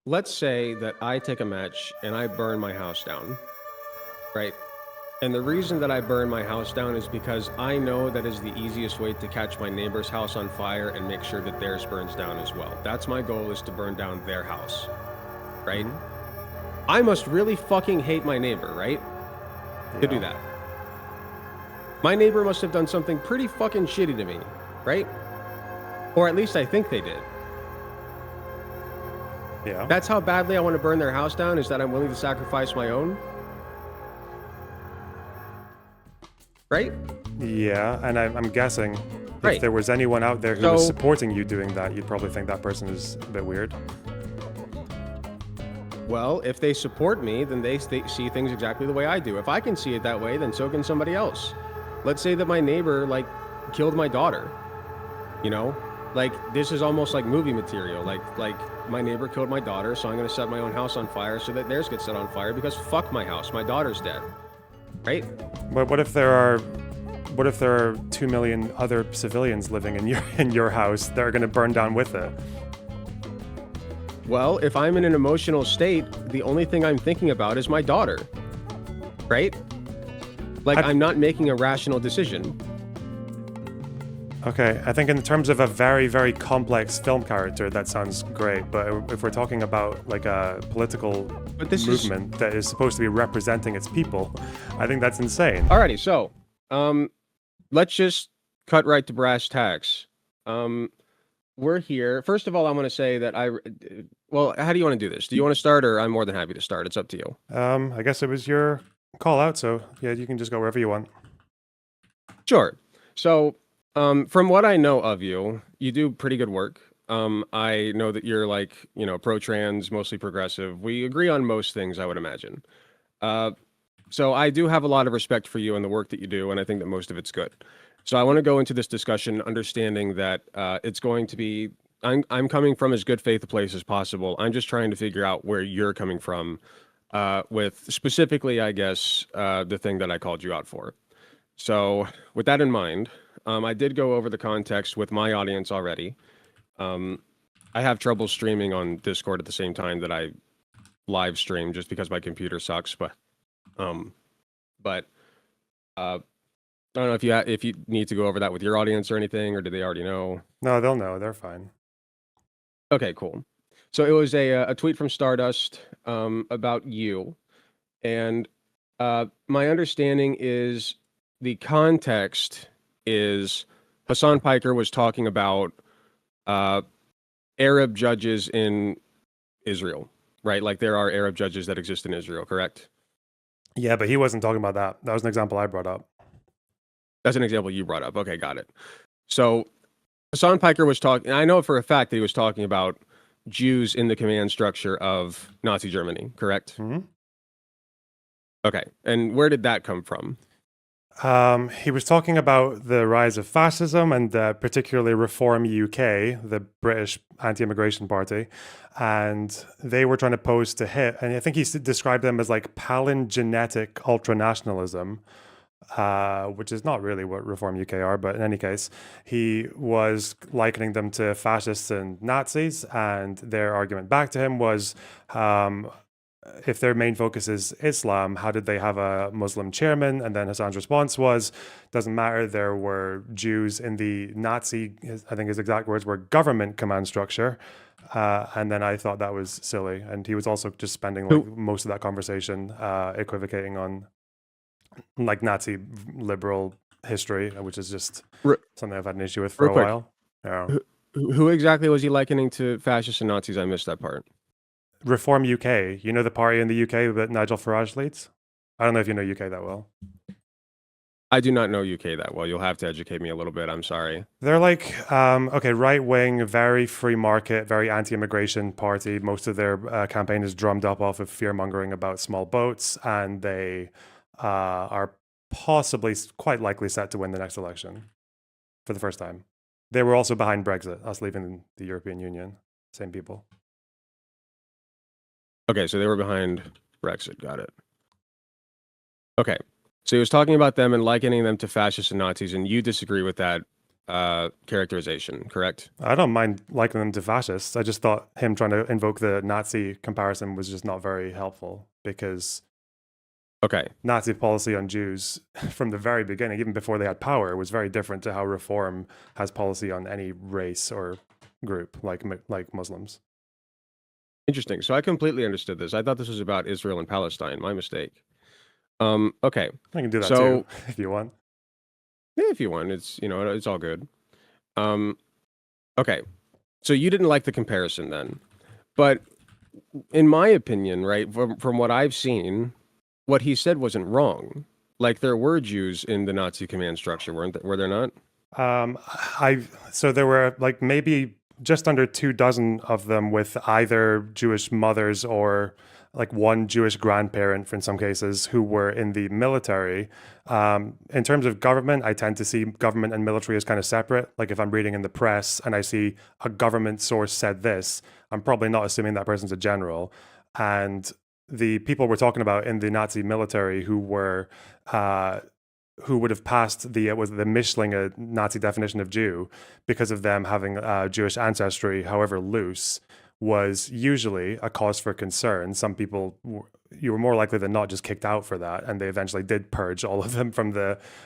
let's say that I take a match and I burn my house down, right? And the reason that I burn my house down is because I know that is the easiest way to catch my neighbor's house on fire and make sure that theirs burns down as well. That's my goal, is to burn down their house, right? I must really fucking hate my neighbor, right? To do that. My neighbor must have done something pretty fucking shitty to me, right? Or at least I think they did. Yeah. That's how badly I want to burn their house down, is that I'm willing to sacrifice my own. Right? Yeah, and I'm guessing Right. if there was anyone out there who So- was supporting you doing that, you'd probably think that person is a bit weird. Well, if they support me, then they see things exactly the way I do. If I can see it that way, then so can somebody else. Let's say that my neighbor, like, killed my daughter. You know? Like, this is almost like movie material. Like my neighbor killed my daughter, so I'm gonna set my own house on fire so that theirs gets set on fire, because fuck my house. My daughter's dead. Right? But what if there are 2 million other civilians living in your house that are going to burn down with it? Well, if I'm in an emotional state, the only thing I'm thinking about is my daughter. Right? Like, I'm not making a rational decision. Okay, I think in terms of a very, very complex film character, that sounds great. But if we're talking about like a political movement that is supposed to be representing its people, I think that's insane. Alrighty, so let's just cut right to brass tacks. We're here. First of all, I want to say that well, how do you want to do this? Do you want to start, or I'm more than happy to start? It's up to you. I guess it was your call out, so yeah, you can just go wherever you want. Sure. So, from what I know of you, you do pretty good work. I know that you're, like, you know, pro-trans, mostly progressive. We agree on most things, I would imagine. So I do have a lot of respect for you and the work that you do, and I think that most of it's good. So I want to go into this discussion understanding that it's going to be, I'm coming from as good faith a place as possible. I'm just trying to figure out where you're coming from with specifically, I guess, the thing that I called you out for. So with that in mind, I did go over the context with my audience already. I have trouble streaming on Discord at the same time that I live stream, just because my computer sucks. But I don't know if you need to go over that with your audience or anything, or do they already know? No, they'll know. They're fine. Okay, cool. So it was a tweet from Stardust about you, and my understanding is the context is Hasan Piker was talking about Arab judges in Israel, right? Like, there are Arab judges that exist in Israel, correct? Yeah, but he wasn't talking about that. That was an example I brought up. That's an example you brought up. Okay, got it. So Hasan Piker was talking, I know for a fact that he was talking about Jews in the command structure of Nazi Germany, correct? Mm-hmm. Okay, and where did that come from? He was talking about the rise of fascism and particularly Reform UK, the British anti-immigration party, and they were trying to pose to him, and I think he described them as like palingenetic ultranationalism, which is not really what Reform UK are, but in any case, he was likening them to fascists and Nazis, and their argument back to him was, if their main focus is Islam, how did they have a Muslim chairman? And then Hasan's response was, doesn't matter, there were Jews in the Nazi, I think his exact words were, government command structure. And then I thought that was silly. And he was also just spending like most of that conversation equivocating on like Nazi liberal history, which is just something I've had an issue with for a while. Yeah. Who exactly was he likening to fascists and Nazis? I missed that part. Reform UK. You know the party in the UK that Nigel Farage leads? I don't know if you know UK that well. I do not know UK that well. You'll have to educate me a little bit. I'm sorry. They're like, right-wing, very free market, very anti-immigration party. Most of their campaign is drummed up off of fear-mongering about small boats, and they are possibly quite likely set to win the next election for the first time. They were also behind Brexit, us leaving the European Union. Same people. Okay, so they were behind Brexit. Got it. Okay, so he was talking about them and likening them to fascists and Nazis, and you disagree with that characterization, correct? I don't mind likening them to fascists. I just thought him trying to invoke the Nazi comparison was just not very helpful because Okay. Nazi policy on Jews from the very beginning, even before they had power, was very different to how Reform has policy on any race or group like Muslims. Interesting. So I completely understood this. I thought this was about Israel and Palestine. My mistake. Okay. I can do that So too if you want. yeah, if you want, it's it's all good. Um, okay. So you didn't like the comparison then, but in my opinion, right, from what I've seen, what he said wasn't wrong. Like there were Jews in the Nazi command structure, were there not? Um, so there were like maybe just under 2 dozen of them with either Jewish mothers or like one Jewish grandparent, for in some cases, who were in the military. In terms of government, I tend to see government and military as kind of separate. Like if I'm reading in the press and I see a government source said this, I'm probably not assuming that person's a general. And the people we're talking about in the Nazi military who would have passed the Mischlinge Nazi definition of Jew because of them having Jewish ancestry, however loose, was usually a cause for concern. Some people, you were more likely than not just kicked out for that, and they eventually did purge all of them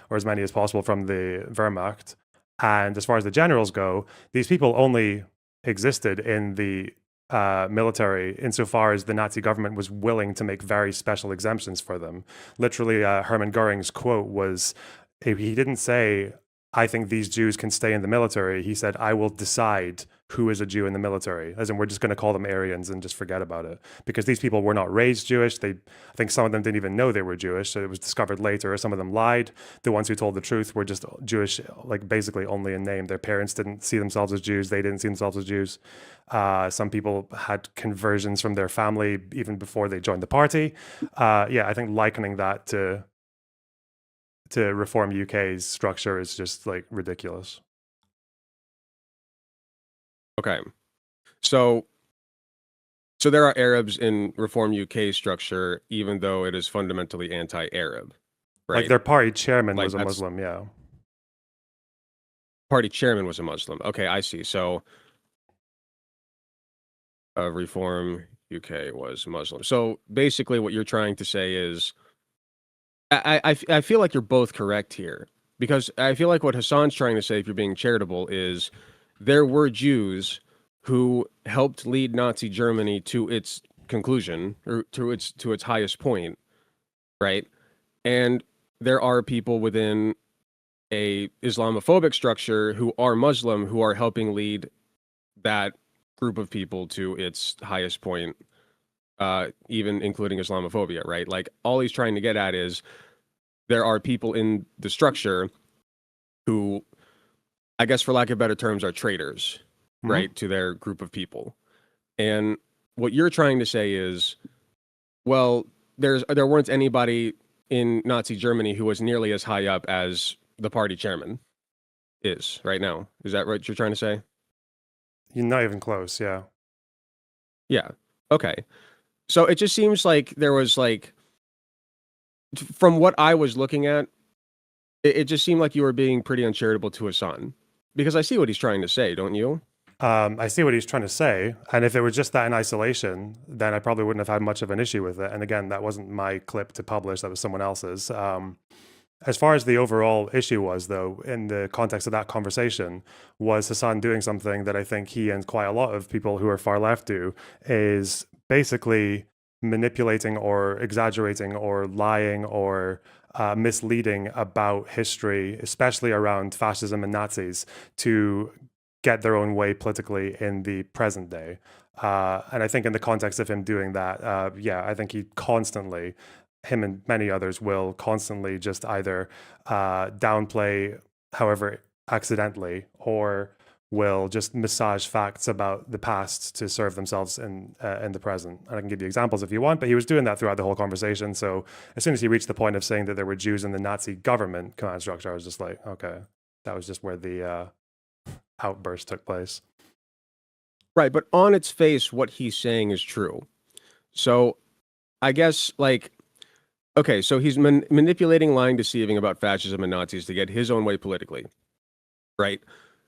or as many as possible from the Wehrmacht. And as far as the generals go, these people only existed in the military insofar as the Nazi government was willing to make very special exemptions for them. Literally, Hermann Goering's quote was, he didn't say, I think these Jews can stay in the military. He said, I will decide who is a Jew in the military. As in, we're just going to call them Aryans and just forget about it. Because these people were not raised Jewish. I think some of them didn't even know they were Jewish. So it was discovered later. Some of them lied. The ones who told the truth were just Jewish, like basically only in name. Their parents didn't see themselves as Jews. They didn't see themselves as Jews. Some people had conversions from their family even before they joined the party. Yeah, I think likening that to Reform UK's structure is just like ridiculous. Okay. So there are Arabs in Reform UK structure, even though it is fundamentally anti-Arab, right? Like their party chairman Like was a that's Muslim, yeah. party chairman was a Muslim. Okay, I see. So Reform UK was Muslim. So basically, what you're trying to say is, I feel like you're both correct here because I feel like what Hasan's trying to say, if you're being charitable, is there were Jews who helped lead Nazi Germany to its conclusion or to its highest point, right? And there are people within a Islamophobic structure who are Muslim who are helping lead that group of people to its highest point, even including Islamophobia, right? Like all he's trying to get at is there are people in the structure who, I guess for lack of better terms, are traitors, right, to their group of people. And what you're trying to say is, well, there weren't anybody in Nazi Germany who was nearly as high up as the party chairman is right now. Is that what you're trying to say? You're not even close, yeah. Yeah. Okay. So it just seems like there was like, from what I was looking at, it just seemed like you were being pretty uncharitable to Hasan. Because I see what he's trying to say, don't you? I see what he's trying to say. And if it was just that in isolation, then I probably wouldn't have had much of an issue with it. And again, that wasn't my clip to publish, that was someone else's. As far as the overall issue was, though, in the context of that conversation, was Hasan doing something that I think he and quite a lot of people who are far left do, is basically manipulating or exaggerating or lying or misleading about history, especially around fascism and Nazis, to get their own way politically in the present day. And I think in the context of him doing that, yeah, I think him and many others will constantly just either downplay, however accidentally, or will just massage facts about the past to serve themselves in the present. And I can give you examples if you want, but he was doing that throughout the whole conversation. So as soon as he reached the point of saying that there were Jews in the Nazi government command structure, I was just like, okay, that was just where the outburst took place. Right, but on its face, what he's saying is true. So I guess, like, okay, so he's manipulating, lying, deceiving about fascism and Nazis to get his own way politically. right?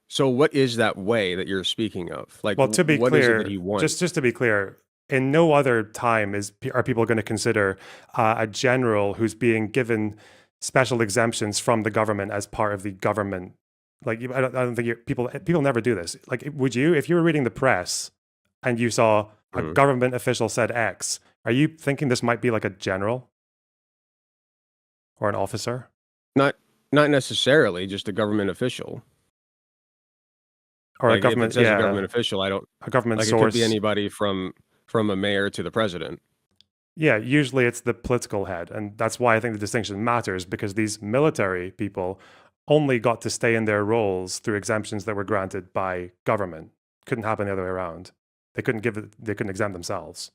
So what is that way that you're speaking of? Like, Well, to be what is it that he clear, wants? just to be clear, in no other time are people going to consider a general who's being given special exemptions from the government as part of the government. Like, I don't think people never do this. Like, would you, if you were reading the press and you saw a Mhm. government official said X, are you thinking this might be like a general or an officer Not not necessarily just a government official. or a Like if it government? says a Yeah, government official, I don't a government like it could be source. anybody from a mayor to the president. Yeah, usually it's the political head. And that's why I think the distinction matters, because these military people only got to stay in their roles through exemptions that were granted by government. Couldn't happen the other way around. They couldn't exempt themselves.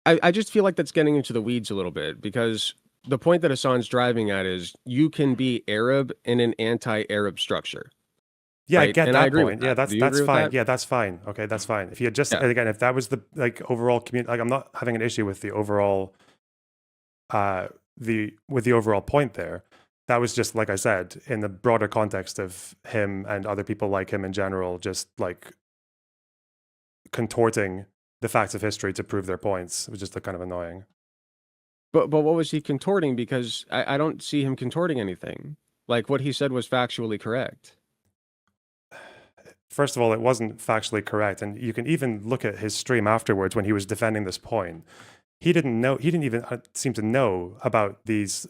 I just feel like that's getting into the weeds a little bit because the point that Hassan's driving at is you can be Arab in an anti-Arab structure, Yeah, I right? get And I that agree with point. Yeah, that. that's Do you that's agree with fine. that? Yeah, that's fine. Okay, that's fine. If you had just Yeah. again, if that was the like overall community, like I'm not having an issue with the overall the overall point there. That was just like I said, in the broader context of him and other people like him in general, just like contorting the facts of history to prove their points. It was just kind of annoying. But what was he contorting? Because I don't see him contorting anything. Like what he said was factually correct. First of all, it wasn't factually correct, and you can even look at his stream afterwards when he was defending this point. He didn't know. He didn't even seem to know about these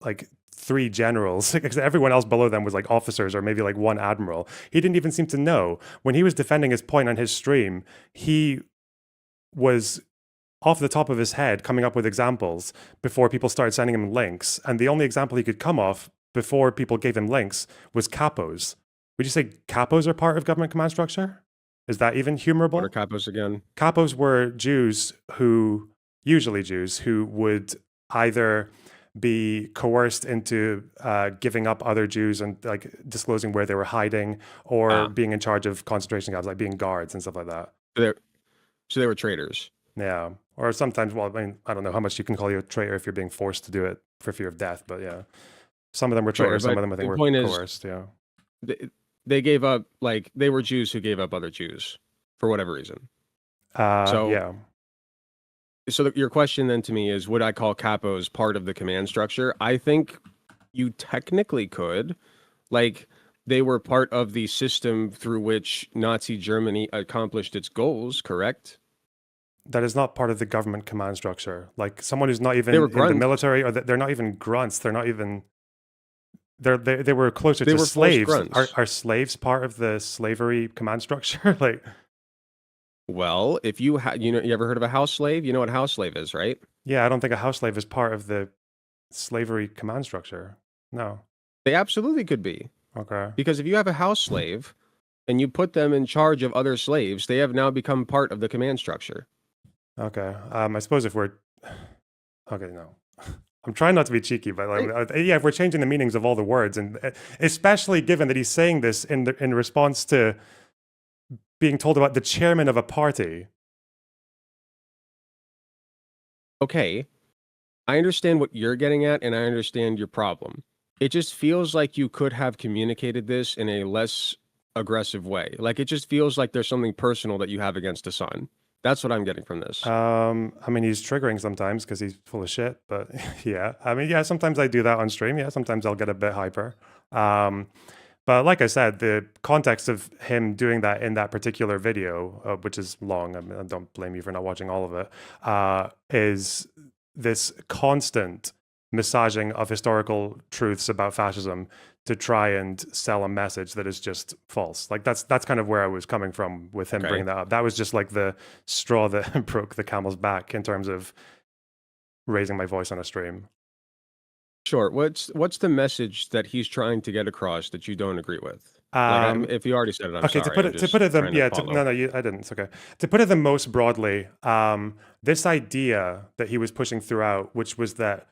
like three generals, because everyone else below them was like officers or maybe like one admiral. He didn't even seem to know. When he was defending his point on his stream, he was off the top of his head coming up with examples before people started sending him links. And the only example he could come off before people gave him links was capos. Would you say capos are part of government command structure? Is that even What are humorable? capos again? Capos were Jews who, usually Jews, who would either be coerced into giving up other Jews and like disclosing where they were hiding, or Ah, being in charge of concentration camps, like being guards and stuff like that. so they were traitors. Yeah. Or sometimes, well, I mean, I don't know how much you can call you a traitor if you're being forced to do it for fear of death, but yeah. Some of them were Sure, traitors, some but of them I think the were point is coerced, yeah. they gave up like they were Jews who gave up other Jews for whatever reason. So Yeah. your question then to me is would I call capos part of the command structure? I think you technically could. Like they were part of the system through which Nazi Germany accomplished its goals, correct? That is not part of the government command structure. Like someone who's not They were even in the grunts. military, or they're not even grunts. They're not even. They were closer They to were forced slaves. grunts. Are slaves part of the slavery command structure? Like, Well, if you ever heard of a house slave? You know what a house slave is, right? yeah, I don't think a house slave is part of the slavery command structure. No. They absolutely could be. Okay. Because if you have a house slave and you put them in charge of other slaves, they have now become part of the command structure. Okay. I suppose if we're okay, no. I'm trying not to be cheeky, but Right. like, yeah, if we're changing the meanings of all the words, and especially given that he's saying this in response to being told about the chairman of a party. Okay, I understand what you're getting at and I understand your problem. It just feels like you could have communicated this in a less aggressive way. Like it just feels like there's something personal that you have against Hasan. That's what I'm getting from this. I mean, he's triggering sometimes because he's full of shit. But yeah, I mean, yeah, sometimes I do that on stream. Yeah, sometimes I'll get a bit hyper. Um, but like I said, the context of him doing that in that particular video, which is long, I mean, I don't blame you for not watching all of it, is this constant massaging of historical truths about fascism to try and sell a message that is just false. Like that's kind of where I was coming from with him Okay. bringing that up. That was just like the straw that broke the camel's back in terms of raising my voice on a stream. Sure. What's the message that he's trying to get across that you don't agree with? If you already said it, I'm Okay, sorry. I'm to just put it the trying to yeah, follow. no, I didn't. It's okay. To put it the most broadly, this idea that he was pushing throughout, which was that,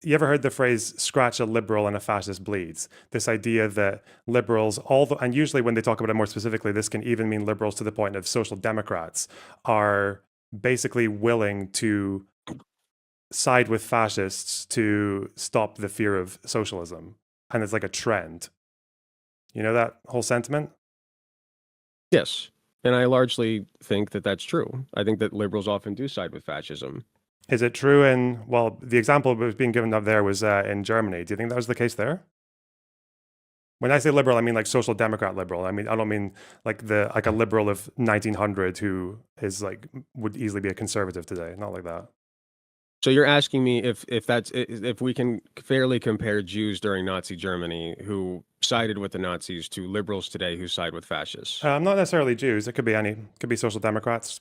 you ever heard the phrase "scratch a liberal and a fascist bleeds"? This idea that liberals, and usually when they talk about it more specifically, this can even mean liberals to the point of social democrats, are basically willing to side with fascists to stop the fear of socialism. And it's like a trend. You know that whole sentiment? Yes. And I largely think that that's true. I think that liberals often do side with fascism. Is it true in, well, the example that was being given up there was in Germany. Do you think that was the case there? When I say liberal, I mean like social democrat liberal. I mean, I don't mean like a liberal of 1900 who is like would easily be a conservative today. Not like that. So you're asking me if we can fairly compare Jews during Nazi Germany who sided with the Nazis to liberals today who side with fascists. Not necessarily Jews. It could be any. Could be social democrats,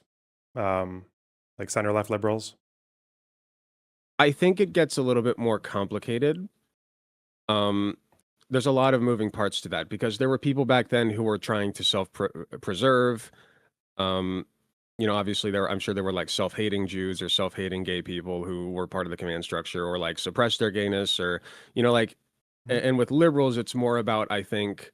like center left liberals. I think it gets a little bit more complicated. There's a lot of moving parts to that because there were people back then who were trying to self-preserve. Obviously I'm sure there were like self-hating Jews or self-hating gay people who were part of the command structure or like suppressed their gayness or, like, and with liberals, it's more about, I think,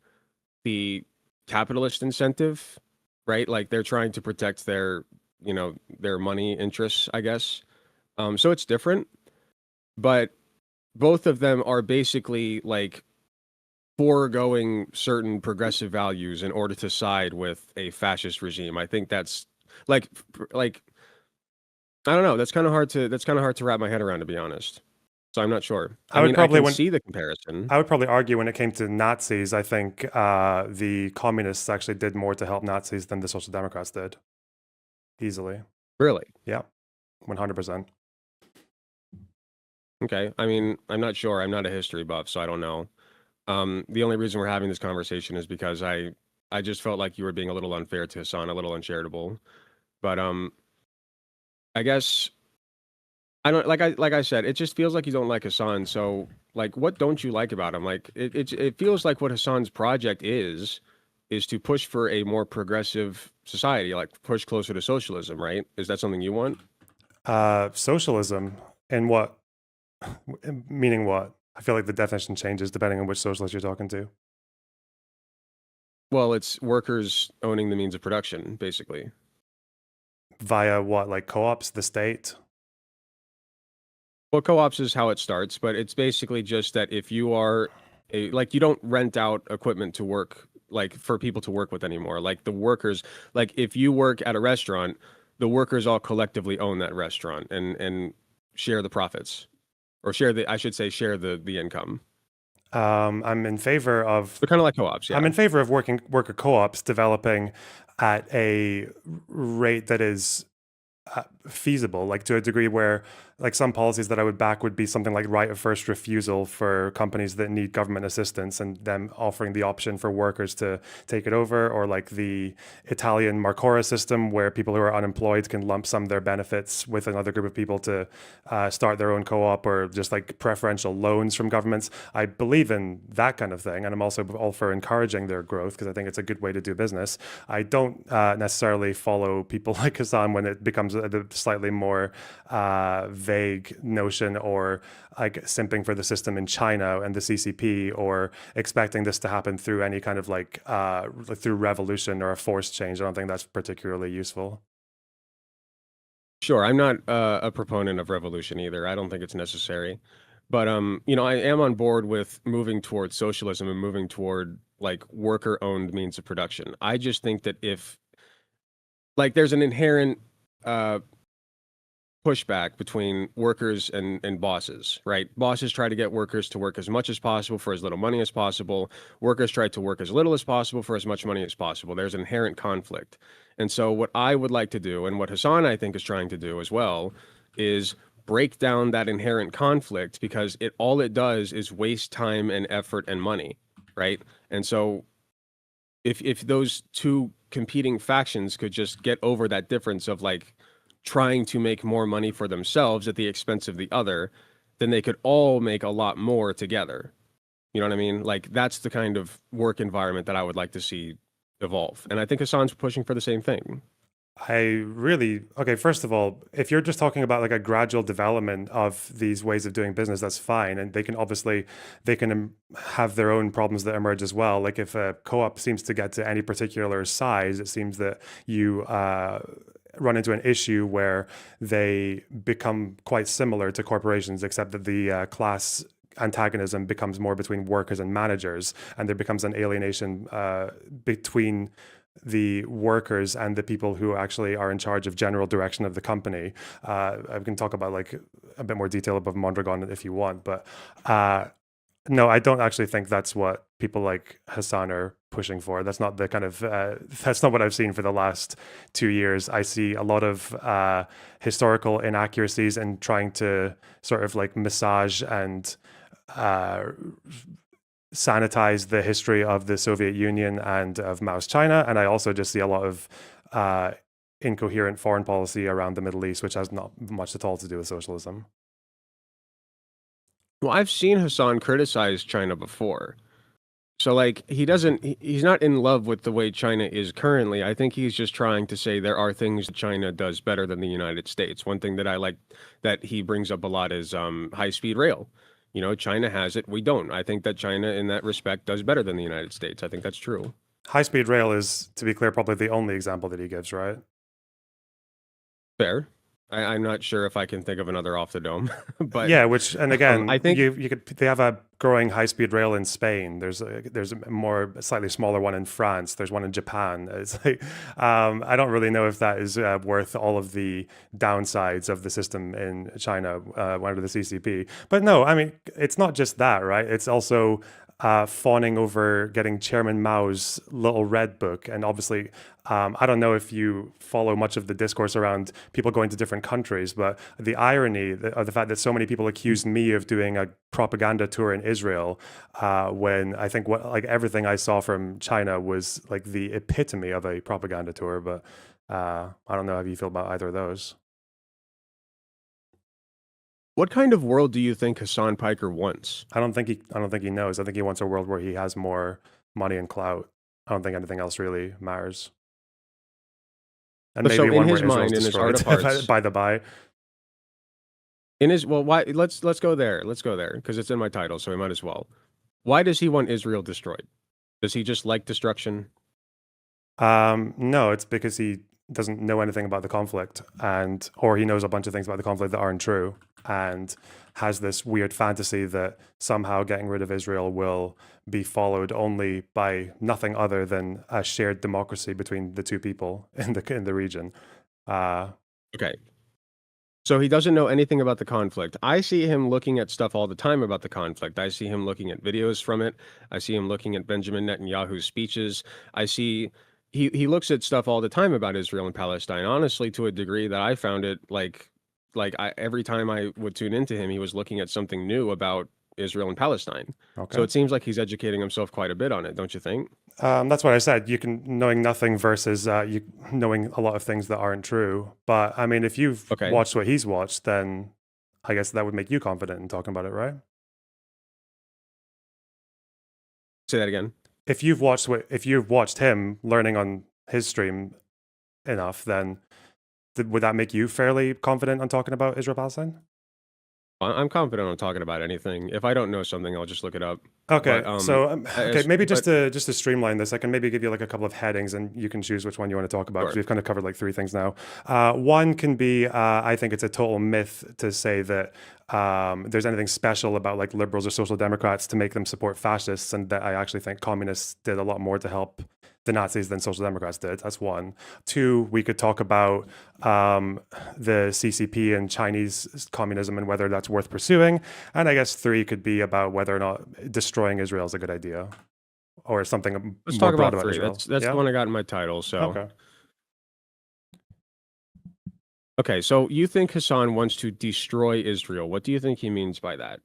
the capitalist incentive, right? Like they're trying to protect their money interests, I guess. So it's different, but both of them are basically like foregoing certain progressive values in order to side with a fascist regime. I think that's like I don't know. That's kind of hard to wrap my head around, to be honest. So I'm not sure. I mean, I can see the comparison. I would probably argue when it came to Nazis, I think the communists actually did more to help Nazis than the Social Democrats did. Easily. Really? Yeah. 100%. Okay. I mean, I'm not sure. I'm not a history buff, so I don't know. The only reason we're having this conversation is because I just felt like you were being a little unfair to Hasan, a little uncharitable. But I guess I don't like I said, it just feels like you don't like Hasan. So like, what don't you like about him? Like it feels like what Hasan's project is to push for a more progressive society, like push closer to socialism, right? Is that something you want? Socialism and what? Meaning what? I feel like the definition changes depending on which socialist you're talking to. Well, it's workers owning the means of production, basically. Via what? Like co-ops, the state? Well, co-ops is how it starts, but it's basically just that if you are you don't rent out equipment to work, like for people to work with anymore. Like the workers, like if you work at a restaurant, the workers all collectively own that restaurant and share the profits, or share the income. I'm in favor of. They're kind of like co-ops, yeah. I'm in favor of worker co-ops developing at a rate that is feasible, like to a degree where like some policies that I would back would be something like right of first refusal for companies that need government assistance and them offering the option for workers to take it over, or like the Italian Marcora system where people who are unemployed can lump sum their benefits with another group of people to start their own co-op, or just like preferential loans from governments. I believe in that kind of thing, and I'm also all for encouraging their growth because I think it's a good way to do business. I don't necessarily follow people like Hasan when it becomes a slightly more vague notion, or like simping for the system in China and the CCP, or expecting this to happen through any kind of like through revolution or a forced change. I don't think that's particularly useful. Sure, I'm not a proponent of revolution either. I don't think it's necessary. But I am on board with moving towards socialism and moving toward like worker-owned means of production. I just think that if like there's an inherent pushback between workers and bosses, right? Bosses try to get workers to work as much as possible for as little money as possible. Workers try to work as little as possible for as much money as possible. There's inherent conflict. And so what I would like to do, and what Hasan I think is trying to do as well, is break down that inherent conflict, because all it does is waste time and effort and money, right? And so if those two competing factions could just get over that difference of like trying to make more money for themselves at the expense of the other, then they could all make a lot more together. You know what I mean? Like that's the kind of work environment that I would like to see evolve. And I think Hasan's pushing for the same thing. Okay, first of all, if you're just talking about like a gradual development of these ways of doing business, that's fine. And they can have their own problems that emerge as well. Like if a co-op seems to get to any particular size, it seems that you run into an issue where they become quite similar to corporations, except that the class antagonism becomes more between workers and managers, and there becomes an alienation between the workers and the people who actually are in charge of general direction of the company. I can talk about like a bit more detail above Mondragon if you want, but no, I don't actually think that's what people like Hasan are pushing for. That's not the kind of that's not what I've seen for the last 2 years. I see a lot of historical inaccuracies and trying to sort of like massage and sanitize the history of the Soviet Union and of Mao's China. And I also just see a lot of incoherent foreign policy around the Middle East, which has not much at all to do with socialism. Well, I've seen Hasan criticize China before. So like he's not in love with the way China is currently. I think he's just trying to say there are things that China does better than the United States. One thing that I like that he brings up a lot is high-speed rail. You know, China has it, we don't. I think that China in that respect does better than the United States. I think that's true. High-speed rail is, to be clear, probably the only example that he gives, right? Fair. I'm not sure if I can think of another off the dome, but yeah, which and again, I think you could they have a growing high-speed rail in Spain. There's a slightly smaller one in France. There's one in Japan. It's like I don't really know if that is worth all of the downsides of the system in China under the CCP. But no, I mean it's not just that, right? It's also fawning over getting Chairman Mao's little red book. And obviously, I don't know if you follow much of the discourse around people going to different countries, but the irony of the fact that so many people accused me of doing a propaganda tour in Israel, when I think like everything I saw from China was like the epitome of a propaganda tour. But I don't know how you feel about either of those. what kind of world do you think Hasan Piker wants? I don't think he knows. I think he wants a world where he has more money and clout. I don't think anything else really matters. And So maybe in one where his Israel's mind, in his heart destroyed, of hearts, by the by. in his well, why? Let's go there. Let's go there because it's in my title, so we might as well. Why does he want Israel destroyed? Does he just like destruction? No, it's because he doesn't know anything about the conflict, or he knows a bunch of things about the conflict that aren't true, and has this weird fantasy that somehow getting rid of Israel will be followed only by nothing other than a shared democracy between the two people in the region. Okay. So he doesn't know anything about the conflict. I see him looking at stuff all the time about the conflict. I see him looking at videos from it. I see him looking at Benjamin Netanyahu's speeches. I see he looks at stuff all the time about Israel and Palestine, honestly, to a degree that I found it every time I would tune into him, he was looking at something new about Israel and Palestine. Okay. So it seems like he's educating himself quite a bit on it, don't you think? That's what I said. You can knowing nothing versus you knowing a lot of things that aren't true. But I mean, if you've watched what he's watched, then I guess that would make you confident in talking about it, right? Say that again. If you've watched him learning on his stream enough, then would that make you fairly confident on talking about Israel-Palestine? I'm confident on talking about anything. If I don't know something, I'll just look it up. Okay, But, so maybe just to streamline this, I can maybe give you like a couple of headings, and you can choose which one you want to talk about. Because we've kind of covered like 3 things now. One can be, I think it's a total myth to say that there's anything special about like liberals or social democrats to make them support fascists, and that I actually think communists did a lot more to help the Nazis than social democrats did. That's one. 2, we could talk about the CCP and Chinese communism and whether that's worth pursuing. And I guess 3 could be about whether or not destroying Israel is a good idea, or something. Let's more talk broad about 3. Israel. That's Yeah? the one I got in my title. So Okay. So you think Hasan wants to destroy Israel? What do you think he means by that?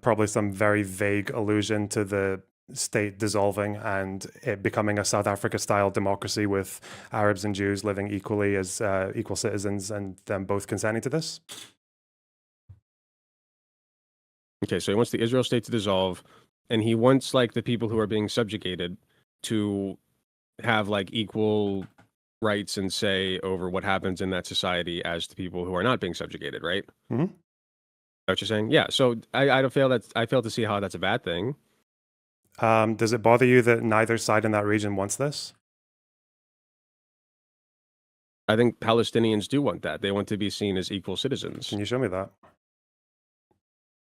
Probably some very vague allusion to the state dissolving and it becoming a South Africa style democracy with Arabs and Jews living equally as equal citizens, and them both consenting to this. Okay, so he wants the Israel state to dissolve, and he wants like the people who are being subjugated to have like equal rights and say over what happens in that society as the people who are not being subjugated, right? Mm-hmm. What you're saying? Yeah. So I fail to see how that's a bad thing. Does it bother you that neither side in that region wants this? I think Palestinians do want that. They want to be seen as equal citizens. Can you show me that?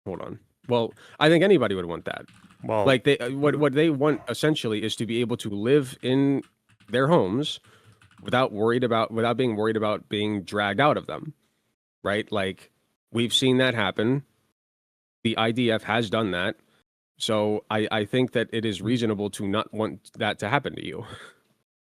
Hold on. Well, I think anybody would want that. Well, Like what they want essentially is to be able to live in their homes without being worried about being dragged out of them, right? Like we've seen that happen. The IDF has done that. So I think that it is reasonable to not want that to happen to you.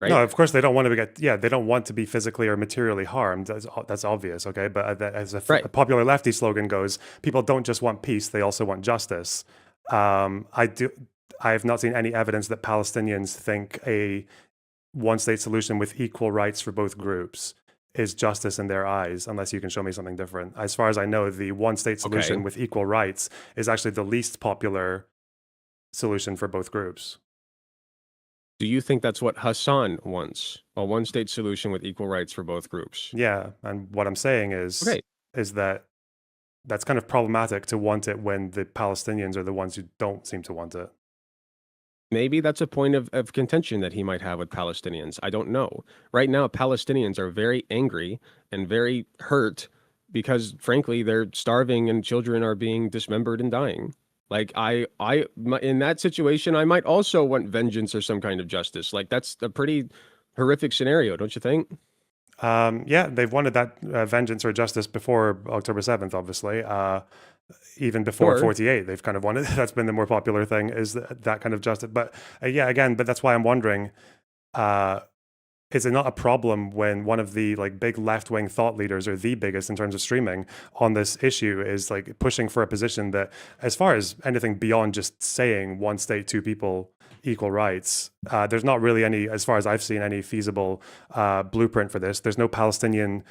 Right? no, of course they don't want to they don't want to be physically or materially harmed. That's obvious, okay? But as a Right. popular lefty slogan goes, people don't just want peace, they also want justice. I have not seen any evidence that Palestinians think a one-state solution with equal rights for both groups is justice in their eyes, unless you can show me something different. As far as I know, the one-state solution Okay. with equal rights is actually the least popular solution for both groups. Do you think that's what Hasan wants? A one-state solution with equal rights for both groups? Yeah, and what I'm saying Okay. is that that's kind of problematic to want it when the Palestinians are the ones who don't seem to want it. Maybe that's a point of contention that he might have with Palestinians. I don't know. Right now, Palestinians are very angry and very hurt because, frankly, they're starving and children are being dismembered and dying. Like in that situation, I might also want vengeance or some kind of justice. Like that's a pretty horrific scenario, don't you think? Yeah, they've wanted that vengeance or justice before October 7th, obviously. Even before Or 48, they've kind of wanted, that's been the more popular thing, is that kind of justice. But yeah, again, but that's why I'm wondering, is it not a problem when one of the like big left-wing thought leaders, or the biggest in terms of streaming on this issue, is like pushing for a position that, as far as anything beyond just saying one state, two people, equal rights, there's not really any, as far as I've seen, any feasible blueprint for this. There's no Palestinian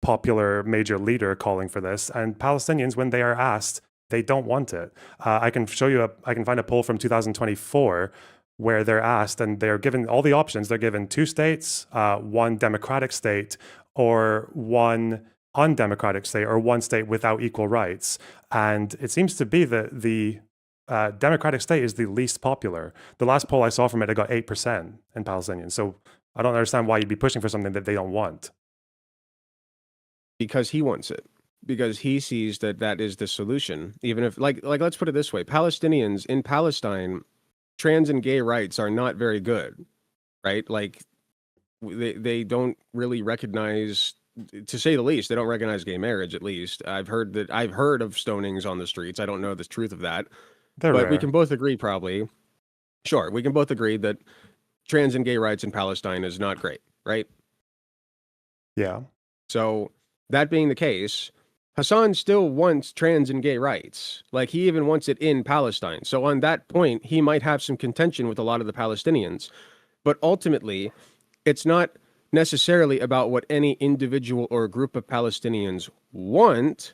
popular major leader calling for this, and Palestinians, when they are asked, they don't want it. I can show you I can find a poll from 2024 where they're asked, and they're given all the options. They're given two states, one democratic state, or one undemocratic state, or one state without equal rights. And it seems to be that the democratic state is the least popular. The last poll I saw from it got 8% in Palestinians. So I don't understand why you'd be pushing for something that they don't want. because he wants it. Because he sees that that is the solution. Even if like let's put it this way, Palestinians in Palestine, trans and gay rights are not very good, right? Like they don't really recognize, to say the least, they don't recognize gay marriage. At least I've heard of stonings on the streets. I don't know the truth of that, They're but we rare. can both agree, probably, sure, we can both agree that trans and gay rights in Palestine is not great, right? Yeah. So that being the case, Hasan still wants trans and gay rights. Like he even wants it in Palestine. So on that point, he might have some contention with a lot of the Palestinians. But ultimately, it's not necessarily about what any individual or group of Palestinians want.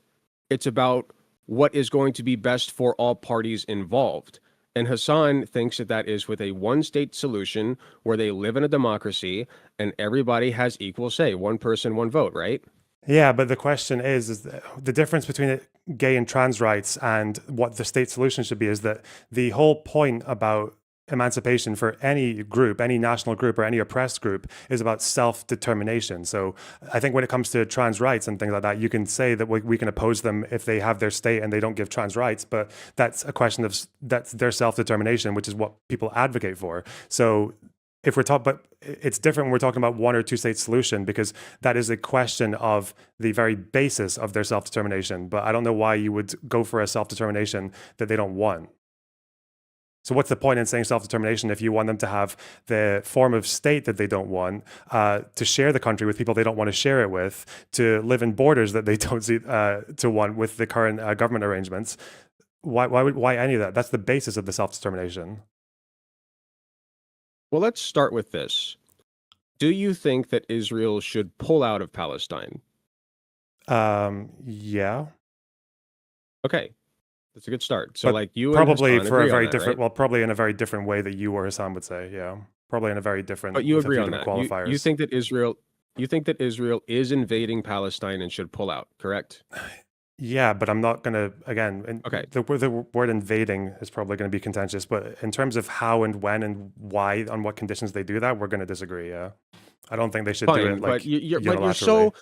It's about what is going to be best for all parties involved. And Hasan thinks that that is with a one-state solution where they live in a democracy and everybody has equal say, one person, one vote, right? Yeah, but the question is the difference between gay and trans rights and what the state solution should be is that the whole point about emancipation for any group, any national group or any oppressed group, is about self-determination. So I think when it comes to trans rights and things like that, you can say that we can oppose them if they have their state and they don't give trans rights, but that's a question of that's their self-determination, which is what people advocate for. So if we're talking, but it's different when we're talking about one or two state solution, because that is a question of the very basis of their self-determination. But I don't know why you would go for a self-determination that they don't want. So what's the point in saying self-determination if you want them to have the form of state that they don't want, to share the country with people they don't want to share it with, to live in borders that they don't see to want with the current government arrangements? Why any of that? That's the basis of the self-determination. Well, let's start with this. Do you think that Israel should pull out of Palestine? Yeah. Okay, that's a good start. So, But like you probably and Hasan for a agree on very that, different, right? well, probably in a very different way that you or Hassan would say. Yeah. Probably in a very different, But you with a agree few on different that. You qualifiers. think that Israel is invading Palestine and should pull out, correct? Yeah, but I'm not going to, again, and Okay. the word invading is probably going to be contentious, but in terms of how and when and why, on what conditions they do that, we're going to disagree. Yeah. I don't think they should do it Fine, but like you're unilaterally. so.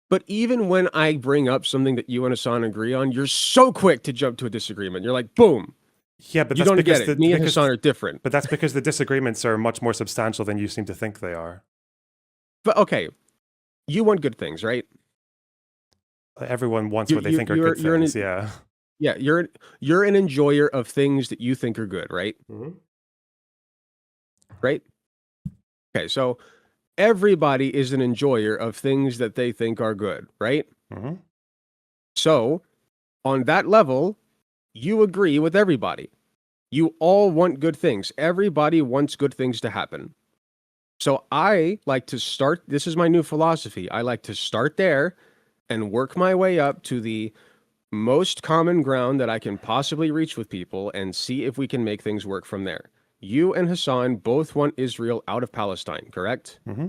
But even when I bring up something that you and Hassan agree on, you're so quick to jump to a disagreement. You're like, boom, Yeah, but you that's don't get because it. Me and Hassan are different. the disagreements are much more substantial than you seem to think they are. But okay, you want good things, right? Everyone wants You what they you think are good you're things. an Yeah. yeah, you're an enjoyer of things that you think are good, right? Hmm. Right? Okay, so everybody is an enjoyer of things that they think are good, right? Hmm. So, on that level, you agree with everybody. You all want good things. Everybody wants good things to happen. So I like to start, this is my new philosophy. I like to start there and work my way up to the most common ground that I can possibly reach with people and see if we can make things work from there. You and Hassan both want Israel out of Palestine, correct? Hmm.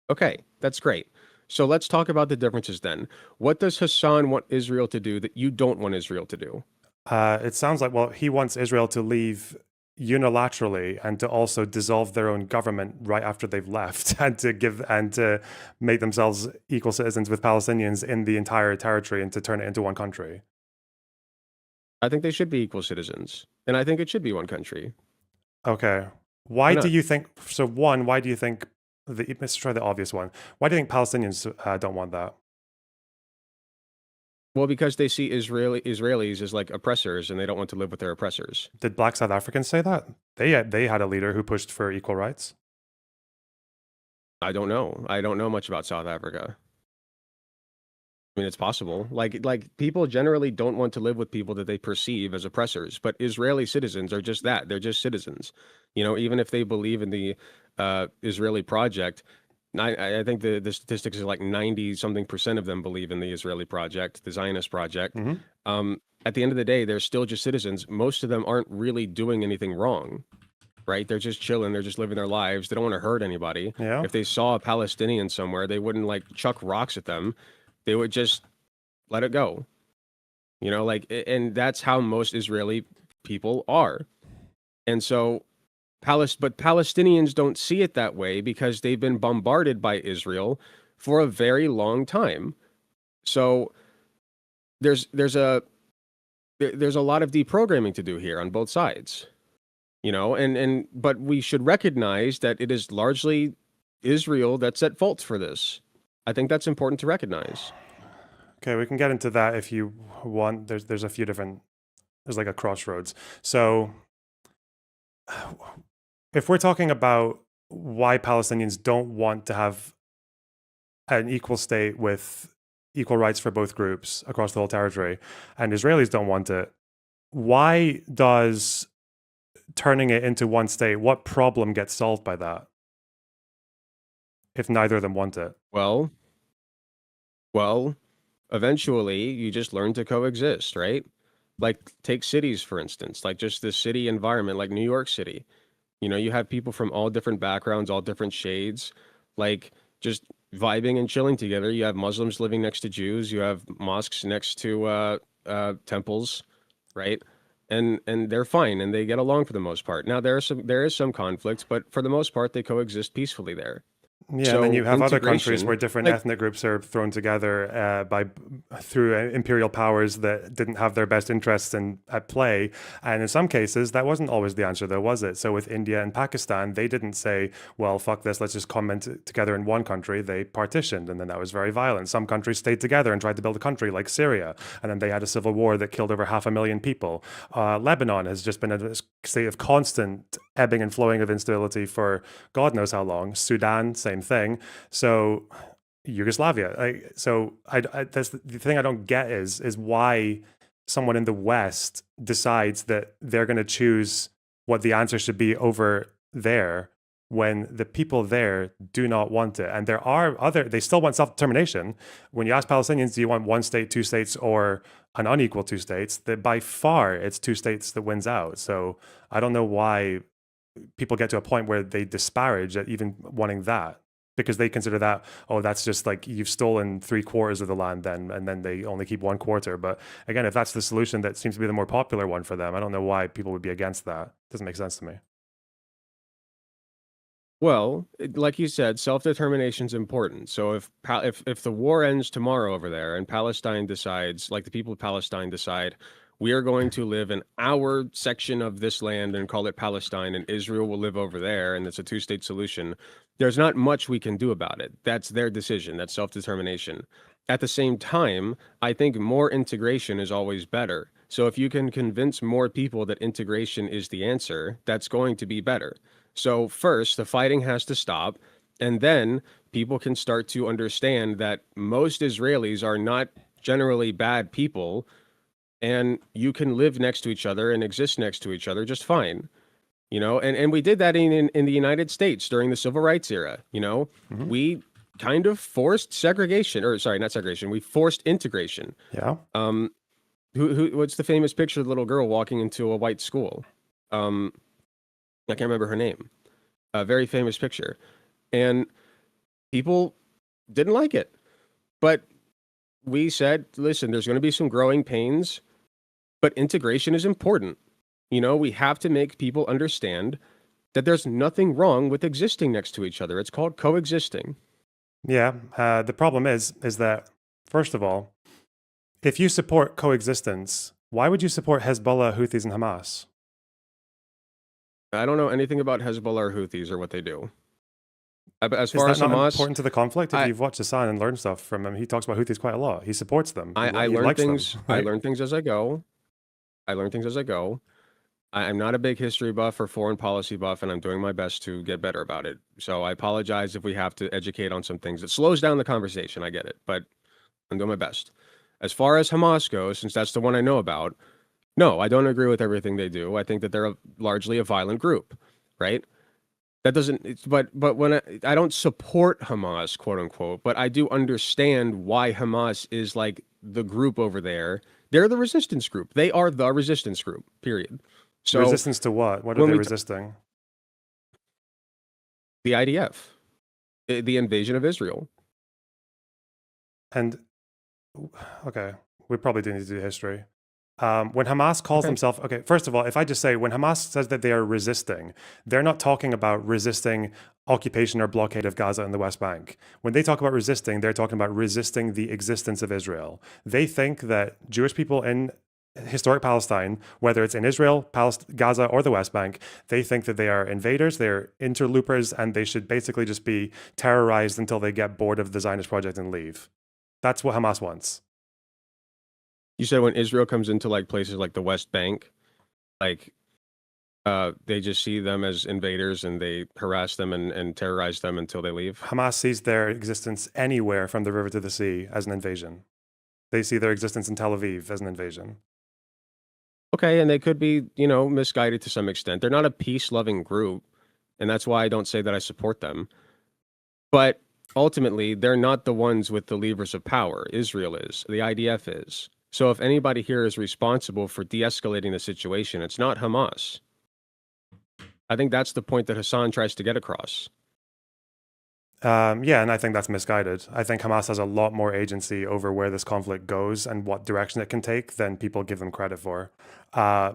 Okay, that's great. So let's talk about the differences then. What does Hassan want Israel to do that you don't want Israel to do? It sounds like, well, he wants Israel to leave unilaterally and to also dissolve their own government right after they've left and to make themselves equal citizens with Palestinians in the entire territory and to turn it into one country. I think they should be equal citizens, and I think it should be one country. Okay. Why Why do not? you think, so one, why do you think, let's try the obvious one. Why do you think Palestinians don't want that? Well, because they see Israelis as like oppressors, and they don't want to live with their oppressors. Did Black South Africans say that? They had a leader who pushed for equal rights. I don't know. I don't know much about South Africa. I mean, it's possible. Like people generally don't want to live with people that they perceive as oppressors, but Israeli citizens are just that. They're just citizens. You know, even if they believe in the Israeli project, I think the statistics are like 90 something percent of them believe in the Israeli project, the Zionist project. Hmm. At the end of the day, they're still just citizens. Most of them aren't really doing anything wrong, right? They're just chilling. They're just living their lives. They don't want to hurt anybody. Yeah. If they saw a Palestinian somewhere, they wouldn't like chuck rocks at them. They would just let it go. You know, like, and that's how most Israeli people are. And so, but Palestinians don't see it that way because they've been bombarded by Israel for a very long time. So there's there's a there's a lot of deprogramming to do here on both sides. You know, and but we should recognize that it is largely Israel that's at fault for this. I think that's important to recognize. Okay, we can get into that if you want. There's a few different, there's like a crossroads. So if we're talking about why Palestinians don't want to have an equal state with equal rights for both groups across the whole territory, and Israelis don't want it, why does turning it into one state, what problem gets solved by that if neither of them want it? Well, well, eventually you just learn to coexist, right? Like take cities for instance, like just the city environment, like New York City. You know, you have people from all different backgrounds, all different shades, like just vibing and chilling together. You have Muslims living next to Jews, you have mosques next to temples, right? And they're fine and they get along for the most part. Now there is some conflict, but for the most part they coexist peacefully there. Yeah, and then you So have other countries where integration, different like ethnic groups are thrown together through imperial powers that didn't have their best interests at play. And in some cases, that wasn't always the answer, though, was it? So with India and Pakistan, they didn't say, "Well, fuck this, let's just come together in one country." They partitioned, and then that was very violent. Some countries stayed together and tried to build a country, like Syria, and then they had a civil war that killed over 500,000 people. Lebanon has just been in a state of constant ebbing and flowing of instability for God knows how long. Sudan, same thing. So Yugoslavia. That's the thing I don't get is why someone in the West decides that they're going to choose what the answer should be over there when the people there do not want it. And there are they still want self-determination. When you ask Palestinians, do you want one state, two states, or an unequal two states? That by far it's two states that wins out. So I don't know why people get to a point where they disparage at even wanting that because they consider that, oh, that's just like you've stolen 3/4 of the land then, and then they only keep 1/4. But again, if that's the solution that seems to be the more popular one for them, I don't know why people would be against that. It doesn't make sense to me. Well, like you said, self-determination is important. So if the war ends tomorrow over there and Palestine decides, like the people of Palestine decide, we are going to live in our section of this land and call it Palestine, and Israel will live over there, and it's a two-state solution, there's not much we can do about it. That's their decision. That's self-determination. At the same time, I think more integration is always better. So if you can convince more people that integration is the answer, that's going to be better. So first, the fighting has to stop, and then people can start to understand that most Israelis are not generally bad people, and you can live next to each other and exist next to each other just fine. And we did that in the United States during the Civil Rights era. Hmm. We kind of forced segregation, or sorry, not segregation. We forced integration. Yeah. Um, what's the famous picture of the little girl walking into a white school? Um, I can't remember her name. A very famous picture. And people didn't like it. But we said, listen, there's going to be some growing pains, but integration is important. We have to make people understand that there's nothing wrong with existing next to each other. It's called coexisting. Yeah. The problem is that, first of all, if you support coexistence, why would you support Hezbollah, Houthis, and Hamas? I don't know anything about Hezbollah or Houthis or what they do. As Is far that as not Hamas, important to the conflict? If I, you've watched Hasan and learned stuff from him, he talks about Houthis quite a lot. He supports them. I He learn likes them, things. I right? learn things as I go. I learn things as I go. I'm not a big history buff or foreign policy buff, and I'm doing my best to get better about it. So I apologize if we have to educate on some things. It slows down the conversation. I get it, but I'm doing my best. As far as Hamas goes, since that's the one I know about, no, I don't agree with everything they do. I think that they're largely a violent group, right? That doesn't, but when I don't support Hamas, quote unquote, but I do understand why Hamas is like the group over there. They're the resistance group. They are the resistance group, period. So Resistance to what? What are when they we resisting? the IDF, the invasion of Israel. And okay, we probably do need to do history. When Hamas calls Okay. themselves, okay, first of all, if I just say when Hamas says that they are resisting, they're not talking about resisting occupation or blockade of Gaza and the West Bank. When they talk about resisting, they're talking about resisting the existence of Israel. They think that Jewish people in historic Palestine, whether it's in Israel, Gaza, or the West Bank, they think that they are invaders, they're interlopers, and they should basically just be terrorized until they get bored of the Zionist project and leave. That's what Hamas wants. You said when Israel comes into like places like the West Bank, like they just see them as invaders and they harass them and terrorize them until they leave. Hamas sees their existence anywhere from the river to the sea as an invasion. They see their existence in Tel Aviv as an invasion. Okay, and they could be, misguided to some extent. They're not a peace-loving group, and that's why I don't say that I support them. But ultimately, they're not the ones with the levers of power. Israel is, the IDF is. So if anybody here is responsible for de-escalating the situation, it's not Hamas. I think that's the point that Hasan tries to get across. Yeah, and I think that's misguided. I think Hamas has a lot more agency over where this conflict goes and what direction it can take than people give them credit for.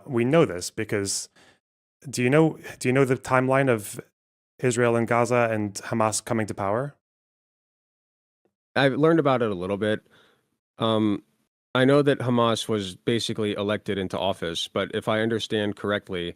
We know this because do you know the timeline of Israel and Gaza and Hamas coming to power? I've learned about it a little bit. Um, I know that Hamas was basically elected into office, but if I understand correctly,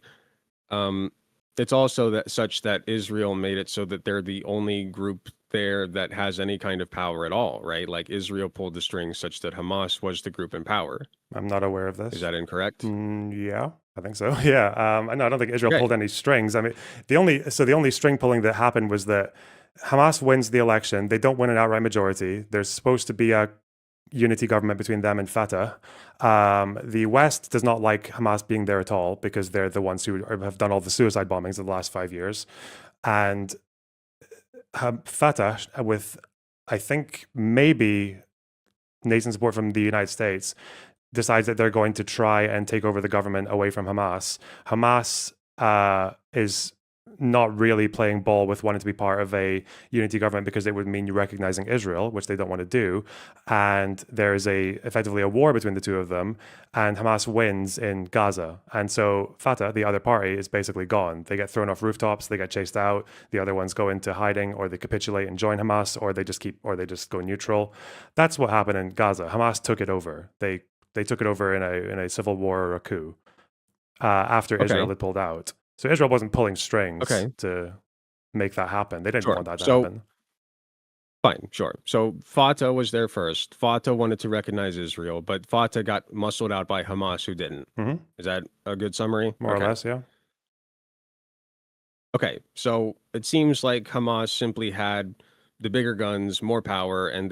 um, it's also that such that Israel made it so that they're the only group there that has any kind of power at all, right? Like Israel pulled the strings such that Hamas was the group in power. I'm not aware of Is this. that incorrect? Yeah, I think so. Yeah, I don't think Israel Okay. pulled any strings. I mean, the only string pulling that happened was that Hamas wins the election. They don't win an outright majority. There's supposed to be a unity government between them and Fatah. The West does not like Hamas being there at all because they're the ones who have done all the suicide bombings of the last 5 years. And Fatah, with I think maybe nascent support from the United States, decides that they're going to try and take over the government away from Hamas. Hamas is not really playing ball with wanting to be part of a unity government because it would mean you recognizing Israel, which they don't want to do. And there is effectively a war between the two of them, and Hamas wins in Gaza. And so Fatah, the other party, is basically gone. They get thrown off rooftops, they get chased out, the other ones go into hiding, or they capitulate and join Hamas, or they just go neutral. That's what happened in Gaza. Hamas took it over. They took it over in a civil war or a coup after Israel Okay. had pulled out. So Israel wasn't pulling strings Okay. to make that happen. They didn't Sure. want that to So happen. fine. Sure. So Fatah was there first. Fatah wanted to recognize Israel, but Fatah got muscled out by Hamas, who didn't. Hmm. Is that a good summary? More Okay. or less, yeah. Okay. So it seems like Hamas simply had the bigger guns, more power, and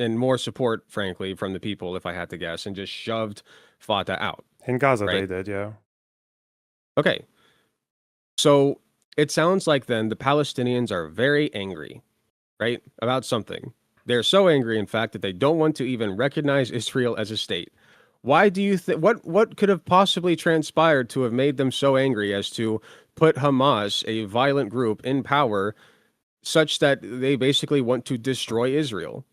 and more support, frankly, from the people, if I had to guess, and just shoved Fatah out. In Gaza, Right? they did, yeah. Okay. So it sounds like then the Palestinians are very angry, right, about something. They're so angry, in fact, that they don't want to even recognize Israel as a state. Why do you think what could have possibly transpired to have made them so angry as to put Hamas, a violent group, in power such that they basically want to destroy Israel?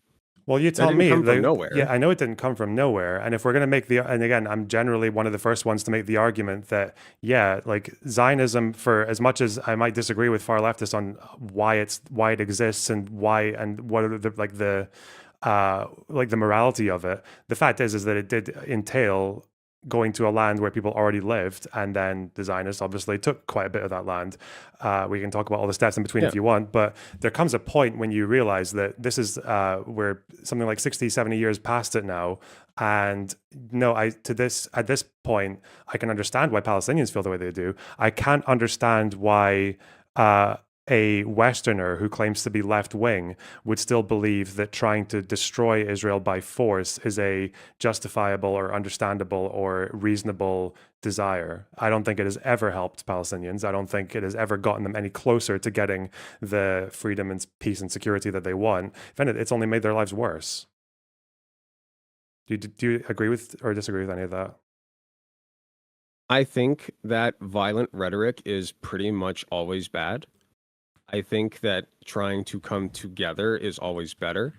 Well, you That tell didn't me. come from Yeah, nowhere. I know it didn't come from nowhere. And if we're going to and again, I'm generally one of the first ones to make the argument that, yeah, like Zionism, for as much as I might disagree with far leftists on why it exists and what are the morality of it, the fact is that it did entail going to a land where people already lived, and then the Zionists obviously took quite a bit of that land. We can talk about all the steps in between Yeah. if you want, but there comes a point when you realize that this is we're something like 60, 70 years past it now. And no, at this point, I can understand why Palestinians feel the way they do. I can't understand why a Westerner who claims to be left wing would still believe that trying to destroy Israel by force is a justifiable or understandable or reasonable desire. I don't think it has ever helped Palestinians. I don't think it has ever gotten them any closer to getting the freedom and peace and security that they want. If anything, it's only made their lives worse. Do you agree with or disagree with any of that? I think that violent rhetoric is pretty much always bad. I think that trying to come together is always better.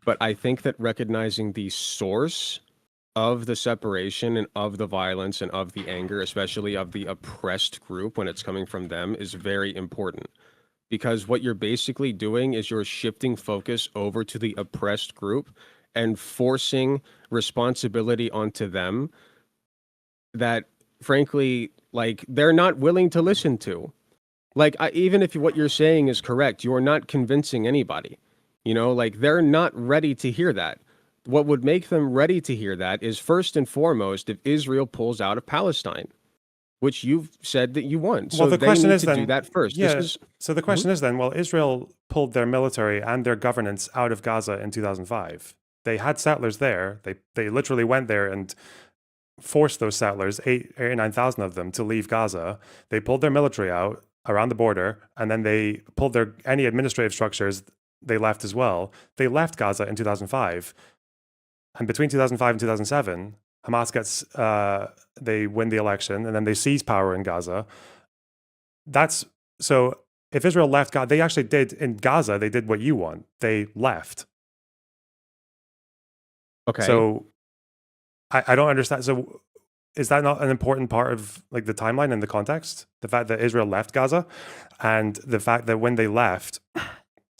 But I think that recognizing the source of the separation and of the violence and of the anger, especially of the oppressed group when it's coming from them, is very important. Because what you're basically doing is you're shifting focus over to the oppressed group and forcing responsibility onto them that, frankly, like, they're not willing to listen to. Like, even if what you're saying is correct, you're not convincing anybody. You know, like, they're not ready to hear that. What would make them ready to hear that is, first and foremost, if Israel pulls out of Palestine, which you've said that you want. Well, So the they question need is to do then, that first. This yeah. is So the Mhm. question is then, well, Israel pulled their military and their governance out of Gaza in 2005. They had settlers there. They literally went there and forced those settlers, 9,000 of them, to leave Gaza. They pulled their military out around the border, and then they pulled any administrative structures. They left as well. They left Gaza in 2005, and between 2005 and 2007, Hamas they win the election, and then they seize power in Gaza. That's so. If Israel left Gaza, they actually did in Gaza. They did what you want. They left. Okay. So I don't understand. So is that not an important part of like the timeline and the context? The fact that Israel left Gaza, and the fact that when they left,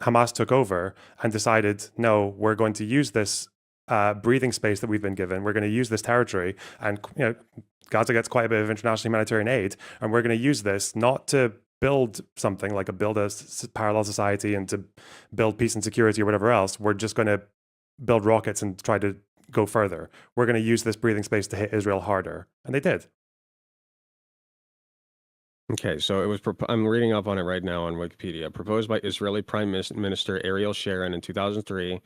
Hamas took over and decided, no, we're going to use this breathing space that we've been given. We're going to use this territory, and Gaza gets quite a bit of international humanitarian aid, and we're going to use this not to build something like build a parallel society and to build peace and security or whatever else. We're just going to build rockets and try to go further. We're going to use this breathing space to hit Israel harder, and they did. Okay, so it was. I'm reading up on it right now on Wikipedia. Proposed by Israeli Prime Minister Ariel Sharon in 2003.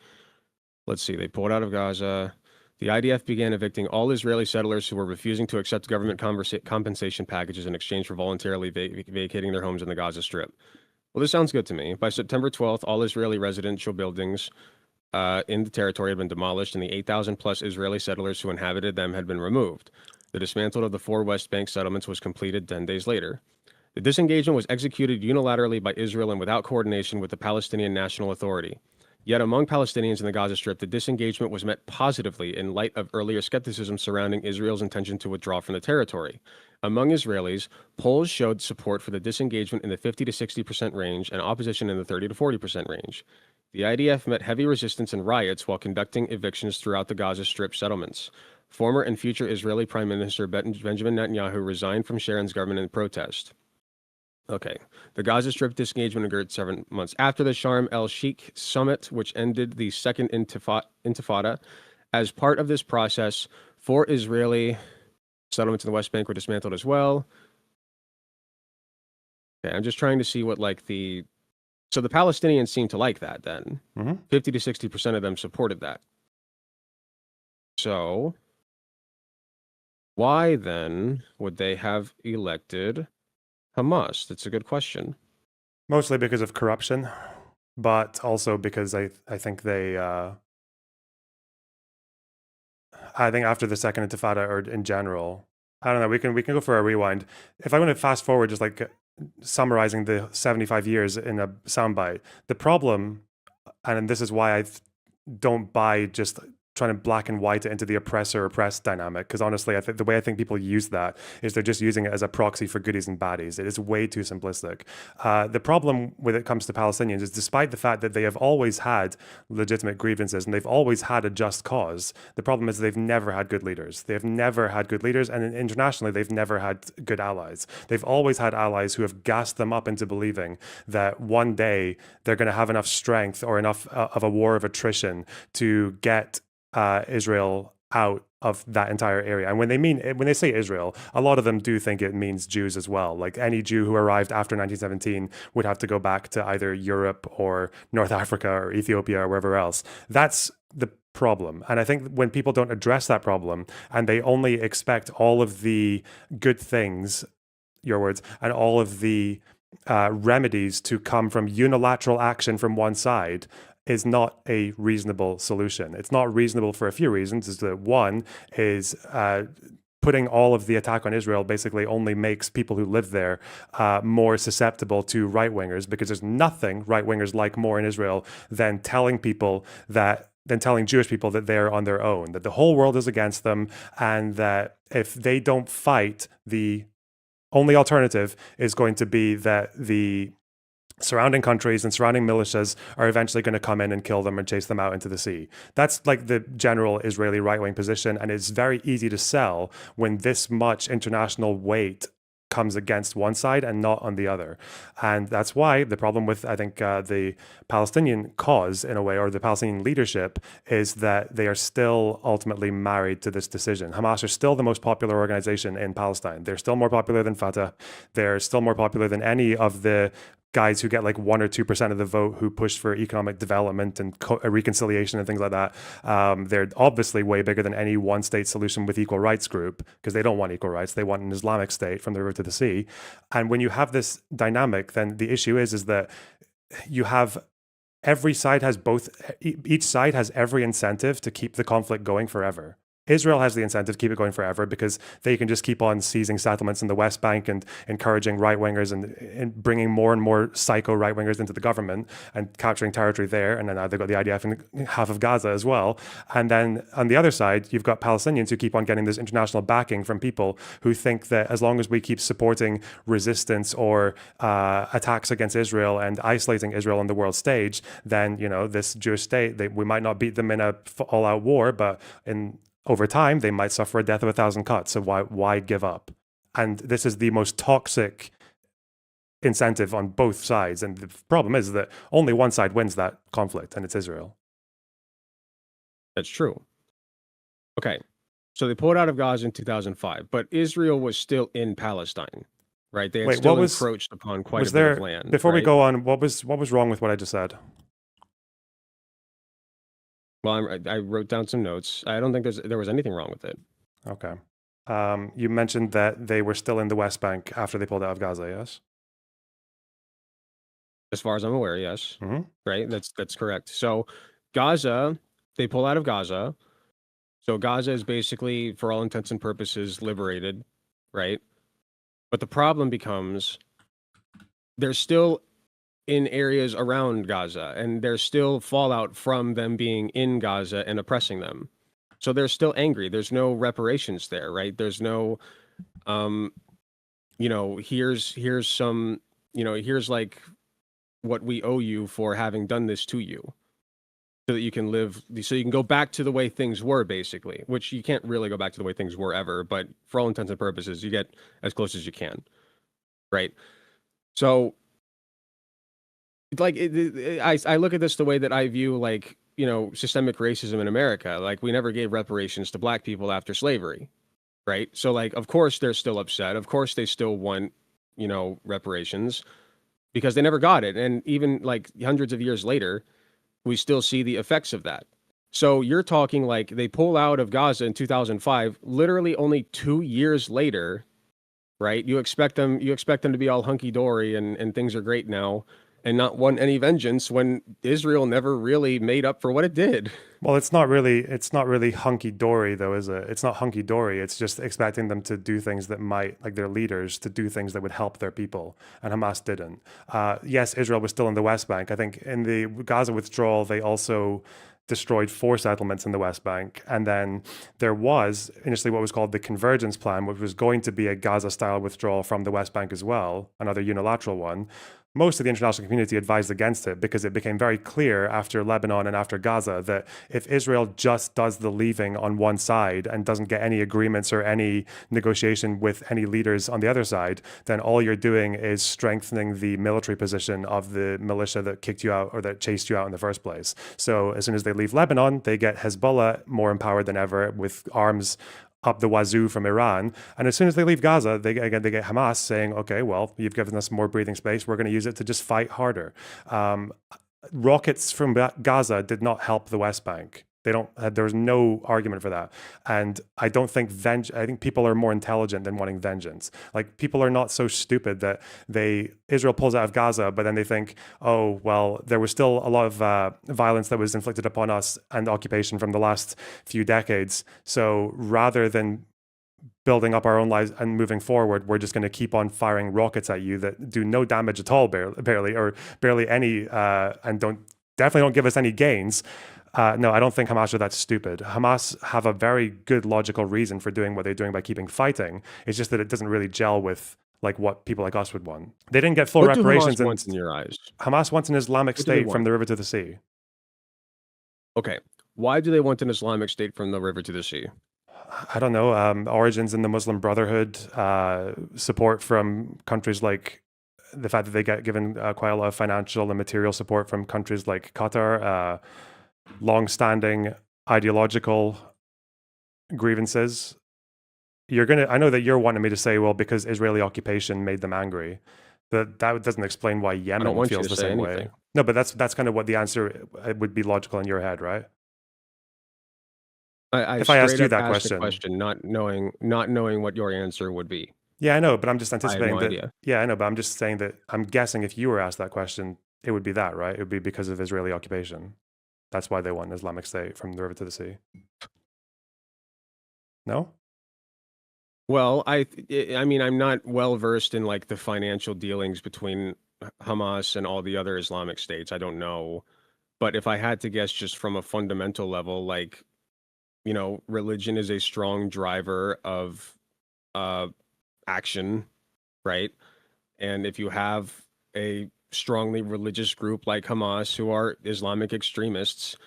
Let's see. They pulled out of Gaza. The IDF began evicting all Israeli settlers who were refusing to accept government compensation packages in exchange for voluntarily vacating their homes in the Gaza Strip. Well, this sounds good to me. By September 12th, all Israeli residential buildings in the territory had been demolished, and the 8,000 plus Israeli settlers who inhabited them had been removed. The dismantling of the 4 West Bank settlements was completed 10 days later. The disengagement was executed unilaterally by Israel and without coordination with the Palestinian National Authority. Yet among Palestinians in the Gaza Strip, the disengagement was met positively in light of earlier skepticism surrounding Israel's intention to withdraw from the territory. Among Israelis, polls showed support for the disengagement in the 50 to 60% range and opposition in the 30 to 40% range. The IDF met heavy resistance and riots while conducting evictions throughout the Gaza Strip settlements. Former and future Israeli Prime Minister Benjamin Netanyahu resigned from Sharon's government in protest. Okay. The Gaza Strip disengagement occurred 7 months after the Sharm el-Sheikh summit, which ended the second intifada. As part of this process, 4 Israeli settlements in the West Bank were dismantled as well. Okay, I'm just trying to see what so the Palestinians seem to like that then. 50 to 60% of them supported that. So why then would they have elected Hamas? That's a good question. Mostly because of corruption, but also because I think they I think after the second intifada, or in general, I don't know, we can go for a rewind. If I want to fast forward, just like summarizing the 75 years in a soundbite, the problem, and this is why I don't buy just trying to black and white it into the oppressor-oppressed dynamic, because honestly, the way I think people use that is they're just using it as a proxy for goodies and baddies. It is way too simplistic. The problem when it comes to Palestinians is, despite the fact that they have always had legitimate grievances and they've always had a just cause, the problem is they've never had good leaders. They've never had good leaders, and internationally, they've never had good allies. They've always had allies who have gassed them up into believing that one day they're going to have enough strength or enough of a war of attrition to get Israel out of that entire area. And when they say Israel, a lot of them do think it means Jews as well. Like any Jew who arrived after 1917 would have to go back to either Europe or North Africa or Ethiopia or wherever else. That's the problem. And I think when people don't address that problem and they only expect all of the good things, your words, and all of the remedies to come from unilateral action from one side, is not a reasonable solution. It's not reasonable for a few reasons. Is that one is putting all of the attack on Israel basically only makes people who live there more susceptible to right-wingers, because there's nothing right-wingers like more in Israel than telling Jewish people that they're on their own, that the whole world is against them, and that if they don't fight, the only alternative is going to be that the surrounding countries and surrounding militias are eventually going to come in and kill them and chase them out into the sea. That's like the general Israeli right-wing position, and it's very easy to sell when this much international weight comes against one side and not on the other. And that's why the problem with, I think, the Palestinian cause, in a way, or the Palestinian leadership, is that they are still ultimately married to this decision. Hamas are still the most popular organization in Palestine. They're still more popular than Fatah. They're still more popular than any of the guys who get like 1 or 2% of the vote who push for economic development and reconciliation and things like that. They're obviously way bigger than any one state solution with equal rights group, because they don't want equal rights. They want an Islamic state from the river to the sea. And when you have this dynamic, then the issue is that you have each side has every incentive to keep the conflict going forever. Israel has the incentive to keep it going forever because they can just keep on seizing settlements in the West Bank and encouraging right-wingers and bringing more and more psycho right-wingers into the government and capturing territory there. And then now they've got the IDF in half of Gaza as well. And then on the other side, you've got Palestinians who keep on getting this international backing from people who think that as long as we keep supporting resistance or attacks against Israel and isolating Israel on the world stage, then, this Jewish state, we might not beat them in a all-out war, but over time, they might suffer a death of 1,000 cuts. So why give up? And this is the most toxic incentive on both sides. And the problem is that only one side wins that conflict, and it's Israel. That's true. Okay. So they pulled out of Gaza in 2005, but Israel was still in Palestine, right? They had still encroached upon quite a bit of land. Before we go on, what was wrong with what I just said? Well, I wrote down some notes. I don't think there was anything wrong with it. Okay. You mentioned that they were still in the West Bank after they pulled out of Gaza, yes? As far as I'm aware, yes. Mm-hmm. Right? That's correct. So Gaza, they pull out of Gaza. So Gaza is basically, for all intents and purposes, liberated, right? But the problem becomes, they're still in areas around Gaza, and there's still fallout from them being in Gaza and oppressing them. So they're still angry. There's no reparations there, right? There's no, um, here's some, here's like what we owe you for having done this to you, so that you can live, so you can go back to the way things were, basically. Which you can't really go back to the way things were ever, but for all intents and purposes, you get as close as you can, right? So, like, I look at this the way that I view, like, systemic racism in America. Like, we never gave reparations to black people after slavery, right? So, like, of course they're still upset. Of course they still want, reparations, because they never got it. And even like hundreds of years later, we still see the effects of that. So you're talking like they pull out of Gaza in 2005, literally only 2 years later, right? You expect them to be all hunky dory and things are great now, and not want any vengeance, when Israel never really made up for what it did. Well, it's not really hunky dory though, is it? It's not hunky dory. It's just expecting them to do things that might, like their leaders, to do things that would help their people. And Hamas didn't. Yes, Israel was still in the West Bank. I think in the Gaza withdrawal, they also destroyed 4 settlements in the West Bank. And then there was initially what was called the Convergence Plan, which was going to be a Gaza-style withdrawal from the West Bank as well, another unilateral one. Most of the international community advised against it because it became very clear after Lebanon and after Gaza that if Israel just does the leaving on one side and doesn't get any agreements or any negotiation with any leaders on the other side, then all you're doing is strengthening the military position of the militia that kicked you out or that chased you out in the first place. So as soon as they leave Lebanon, they get Hezbollah more empowered than ever with arms up the wazoo from Iran. And as soon as they leave Gaza, they get Hamas saying, okay, well, you've given us more breathing space. We're going to use it to just fight harder. Rockets from Gaza did not help the West Bank. There was no argument for that. And I don't think I think people are more intelligent than wanting vengeance. Like, people are not so stupid that Israel pulls out of Gaza, but then they think, oh, well, there was still a lot of violence that was inflicted upon us and occupation from the last few decades. So rather than building up our own lives and moving forward, we're just going to keep on firing rockets at you that do no damage at all, barely, or barely any, and definitely don't give us any gains. No, I don't think Hamas are that stupid. Hamas have a very good logical reason for doing what they're doing by keeping fighting. It's just that it doesn't really gel with like what people like us would want. They didn't get full What do reparations. Hamas want in your eyes? Hamas wants an Islamic What do they state from want? the river to the sea. Okay. Why do they want an Islamic state from the river to the sea? I don't know. Origins in the Muslim Brotherhood, support from countries like the fact that they get given quite a lot of financial and material support from countries like Qatar, long-standing ideological grievances. I know that you're wanting me to say, well, because Israeli occupation made them angry. That doesn't explain why Yemen feels the same way. No, but that's kind of what the answer would be logical in your head, right? If I asked you straight up that asked a question, not knowing what your answer would be. yeah, I know, but I'm just I have anticipating no that. idea. Yeah, I know, but I'm just saying that I'm guessing if you were asked that question, it would be that, right? It would be because of Israeli occupation. That's why they want an Islamic state from the river to the sea. No? Well, I mean, I'm not well versed in like the financial dealings between Hamas and all the other Islamic states. I don't know. But if I had to guess, just from a fundamental level, like, religion is a strong driver of uh action, right? And if you have a strongly religious group like Hamas, who are Islamic extremists,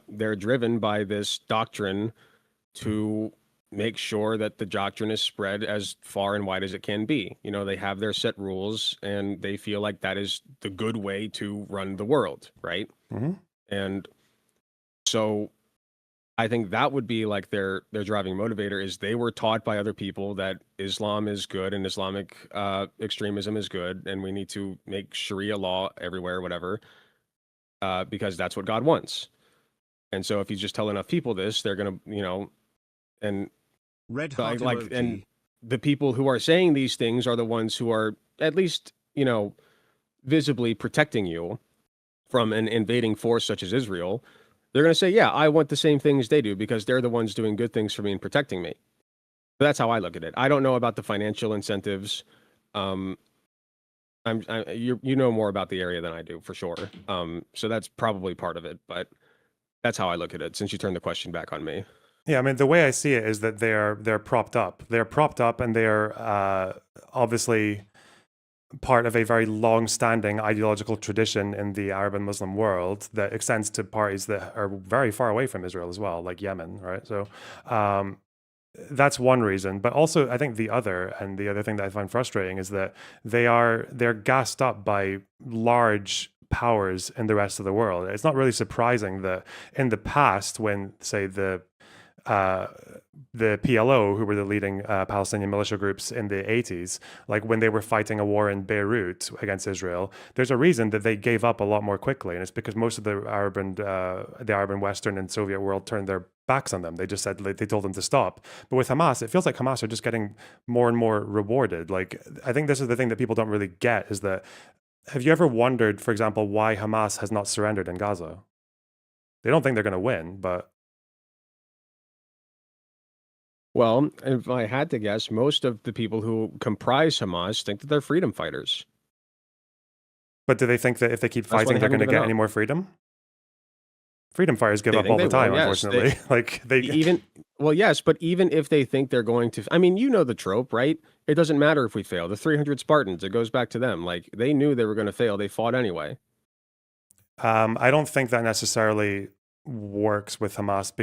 they're driven by this doctrine to make sure that the doctrine is spread as far and wide as it can be. They have their set rules, and they feel like that is the good way to run the world, right? Mm-hmm. And so I think that would be like their driving motivator, is they were taught by other people that Islam is good and Islamic extremism is good, and we need to make Sharia law everywhere, whatever, because that's what God wants. And so if you just tell enough people this, they're gonna, and Red heart emoji. and the people who are saying these things are the ones who are at least, visibly protecting you from an invading force such as Israel. They're going to say, yeah, I want the same things they do, because they're the ones doing good things for me and protecting me. But that's how I look at it. I don't know about the financial incentives. You know more about the area than I do for sure. So that's probably part of it, but that's how I look at it since you turned the question back on me. Yeah, I mean, the way I see it is that they're propped up. They're propped up, and they're obviously part of a very long-standing ideological tradition in the Arab and Muslim world that extends to parties that are very far away from Israel as well, like Yemen, right? So um, that's one reason. But also, I think the other thing that I find frustrating is that they're gassed up by large powers in the rest of the world. It's not really surprising that in the past, when say uh, the PLO, who were the leading Palestinian militia groups in the 80s, like when they were fighting a war in Beirut against Israel, there's a reason that they gave up a lot more quickly, and it's because most of the Arab and Western and Soviet world turned their backs on them. They just said they told them to stop. But with Hamas, it feels like Hamas are just getting more and more rewarded. Like I think this is the thing that people don't really get is that have you ever wondered, for example, why Hamas has not surrendered in Gaza? They don't think they're going to win, but Well, if I had to guess, most of the people who comprise Hamas think that they're freedom fighters. do they think that if they keep That's why fighting, they they're haven't going to given get up. any more freedom? Freedom fighters give They up think all they the time, will, yes. unfortunately. Like they Even well, yes, but even if they think they're going to, I mean, you know the trope, right? It doesn't matter if we fail. The 300 Spartans, it goes back to them. Like they knew they were going to fail. They fought anyway. I don't think that necessarily works with Hamas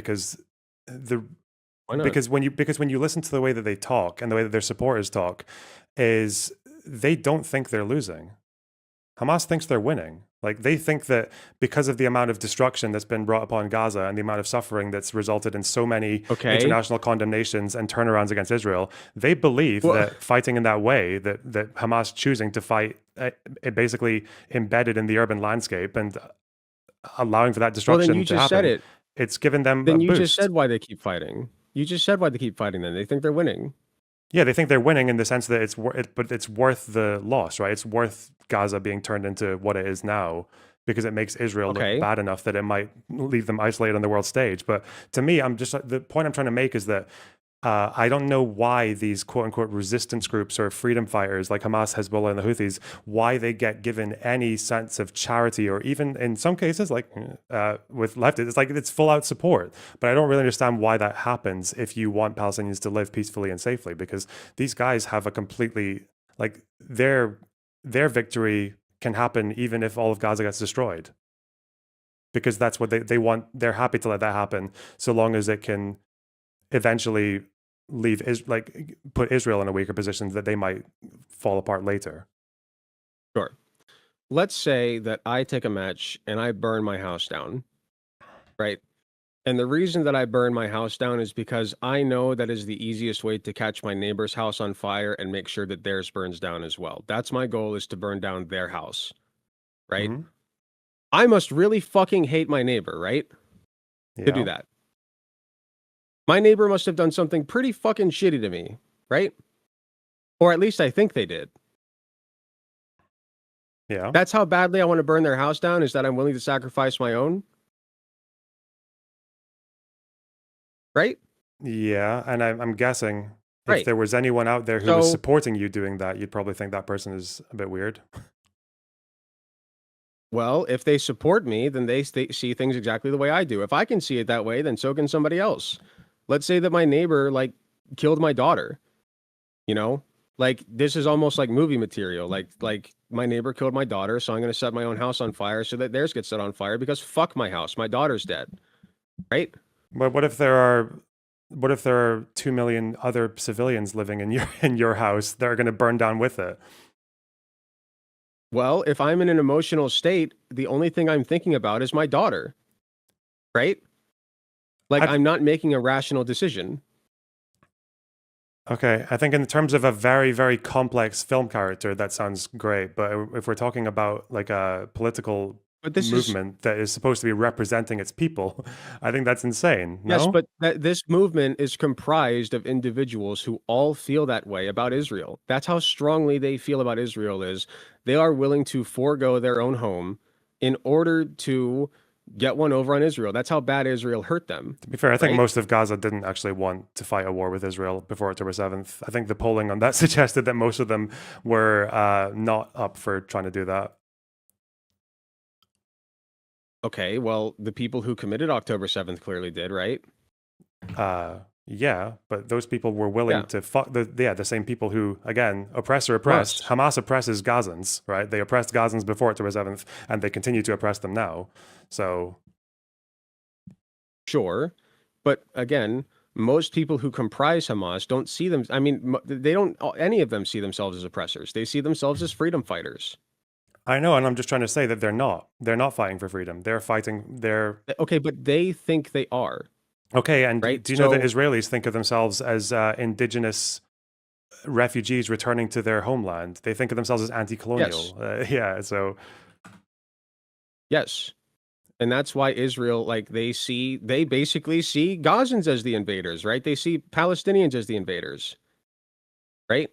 the Why not? because when you listen to the way that they talk and the way that their supporters talk, is they don't think they're losing. Hamas thinks they're winning. Like they think that because of the amount of destruction that's been brought upon Gaza and the amount of suffering that's resulted in so many Okay. international condemnations and turnarounds against Israel, they believe Well, that fighting in that way, that Hamas choosing to fight, it basically embedded in the urban landscape and allowing for that well, then destruction you to just said happen, it. it's given them a Then you just boost. said why they keep fighting. You just said why they keep fighting. Then they think they're winning. Yeah, they think they're winning in the sense that but it's worth the loss, right? It's worth Gaza being turned into what it is now because it makes Israel look Okay. bad enough that it might leave them isolated on the world stage. But to me, the point I'm trying to make is that I don't know why these quote unquote resistance groups or freedom fighters like Hamas, Hezbollah, and the Houthis, why they get given any sense of charity or even in some cases, like with leftists, it's like it's full out support. But I don't really understand why that happens if you want Palestinians to live peacefully and safely, because these guys have a completely like their victory can happen even if all of Gaza gets destroyed. Because that's what they want. They're happy to let that happen so long as it can eventually put Israel in a weaker position that they might fall apart later. Sure. Let's say that I take a match and I burn my house down, right? And the reason that I burn my house down is because I know that is the easiest way to catch my neighbor's house on fire and make sure that theirs burns down as well. That's my goal, is to burn down their house, right? Mhm. I must really fucking hate my neighbor, right? To do Yeah. that. My neighbor must have done something pretty fucking shitty to me, right? Or at least I think they did. Yeah. That's how badly I want to burn their house down, is that I'm willing to sacrifice my own, right? Yeah. And I'm guessing if Right. there was anyone out there who was So, supporting you doing that, you'd probably think that person is a bit weird. well, if they support me, then they see things exactly the way I do. If I can see it that way, then so can somebody else. Let's say that my neighbor, like, killed my daughter, you know? Like, this is almost like movie material. Like my neighbor killed my daughter, so I'm going to set my own house on fire so that theirs gets set on fire because fuck my house. My daughter's dead, right? But what if there are 2 million other civilians living in your house that are going to burn down with it? Well, if I'm in an emotional state, the only thing I'm thinking about is my daughter, right? Like, I've, I'm not making a rational decision. okay, I think in terms of a very, very complex film character, that sounds great. But if we're talking about like a political But this is, movement that is supposed to be representing its people, I think that's insane. yes, No? but this movement is comprised of individuals who all feel that way about Israel. That's how strongly they feel about Israel, is they are willing to forego their own home in order to get one over on Israel. That's how bad Israel hurt them. To be fair, I think right? most of Gaza didn't actually want to fight a war with Israel before October 7th. I think the polling on that suggested that most of them were not up for trying to do that. Okay, well, the people who committed October 7th clearly did, right? Yeah, but those people were willing Yeah. to fuck the same people who, again, oppressed or oppressed. Hamas oppresses Gazans, right? They oppressed Gazans before October 7th, and they continue to oppress them now. So, Sure. But again, most people who comprise Hamas don't see them. I mean, they don't, any of them see themselves as oppressors. They see themselves as freedom fighters. I know, and I'm just trying to say that they're not. They're not fighting for freedom. Okay, but they think they are. Okay, and right? do you know that Israelis think of themselves as indigenous refugees returning to their homeland? They think of themselves as anti-colonial. Yes. So. Yes. And that's why Israel, like, they basically see Gazans as the invaders, right? They see Palestinians as the invaders, right?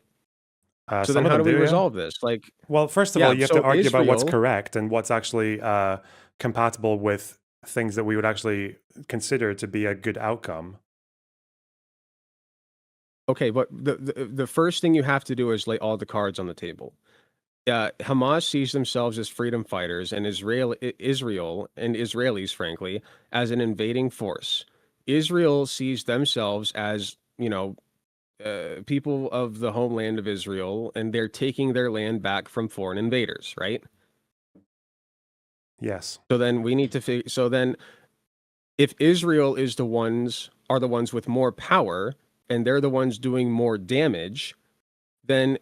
So then how do we resolve this? Like, well, first of all, you have to argue about what's correct and what's actually compatible with things that we would actually consider to be a good outcome. Okay, but the first thing you have to do is lay all the cards on the table. Hamas sees themselves as freedom fighters, and Israel and Israelis, frankly, as an invading force. Israel sees themselves as, people of the homeland of Israel, and they're taking their land back from foreign invaders, right? Yes. So then we need to figure. So then, if Israel are the ones with more power, and they're the ones doing more damage, then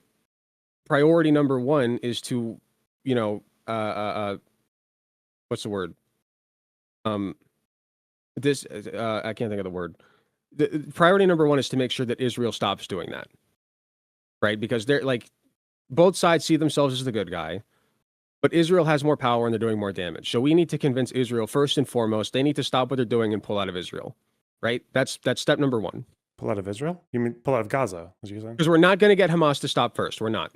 priority number one is to, what's the word? I can't think of the word. The priority number one is to make sure that Israel stops doing that, right? Because they're like, both sides see themselves as the good guy, but Israel has more power and they're doing more damage. So we need to convince Israel first and foremost, they need to stop what they're doing and pull out of Israel, right? That's step number one. Pull out of Israel? You mean pull out of Gaza, as you're saying? Because we're not going to get Hamas to stop first. We're not.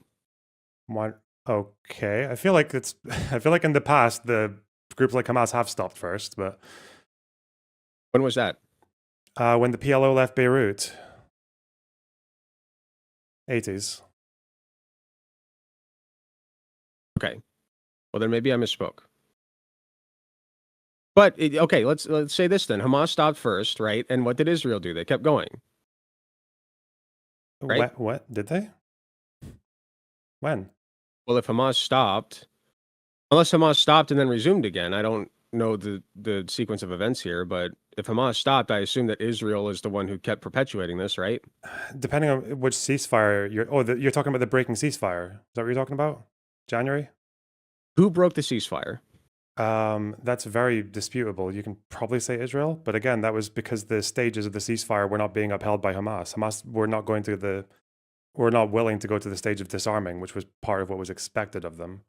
What? Okay. I feel like in the past, the groups like Hamas have stopped first, but. When was that? When the PLO left Beirut. 80s. Okay. Well, then maybe I misspoke. But, okay, let's say this then. Hamas stopped first, right? And what did Israel do? They kept going. Right? What? Did they? When? Well, if Hamas stopped, unless Hamas stopped and then resumed again, I don't know the sequence of events here, but if Hamas stopped, I assume that Israel is the one who kept perpetuating this, right? Depending on which ceasefire you're talking about the breaking ceasefire. Is that what you're talking about? January? Who broke the ceasefire? That's very disputable. You can probably say Israel, but again, that was because the stages of the ceasefire were not being upheld by Hamas. Hamas were not willing to go to the stage of disarming, which was part of what was expected of them.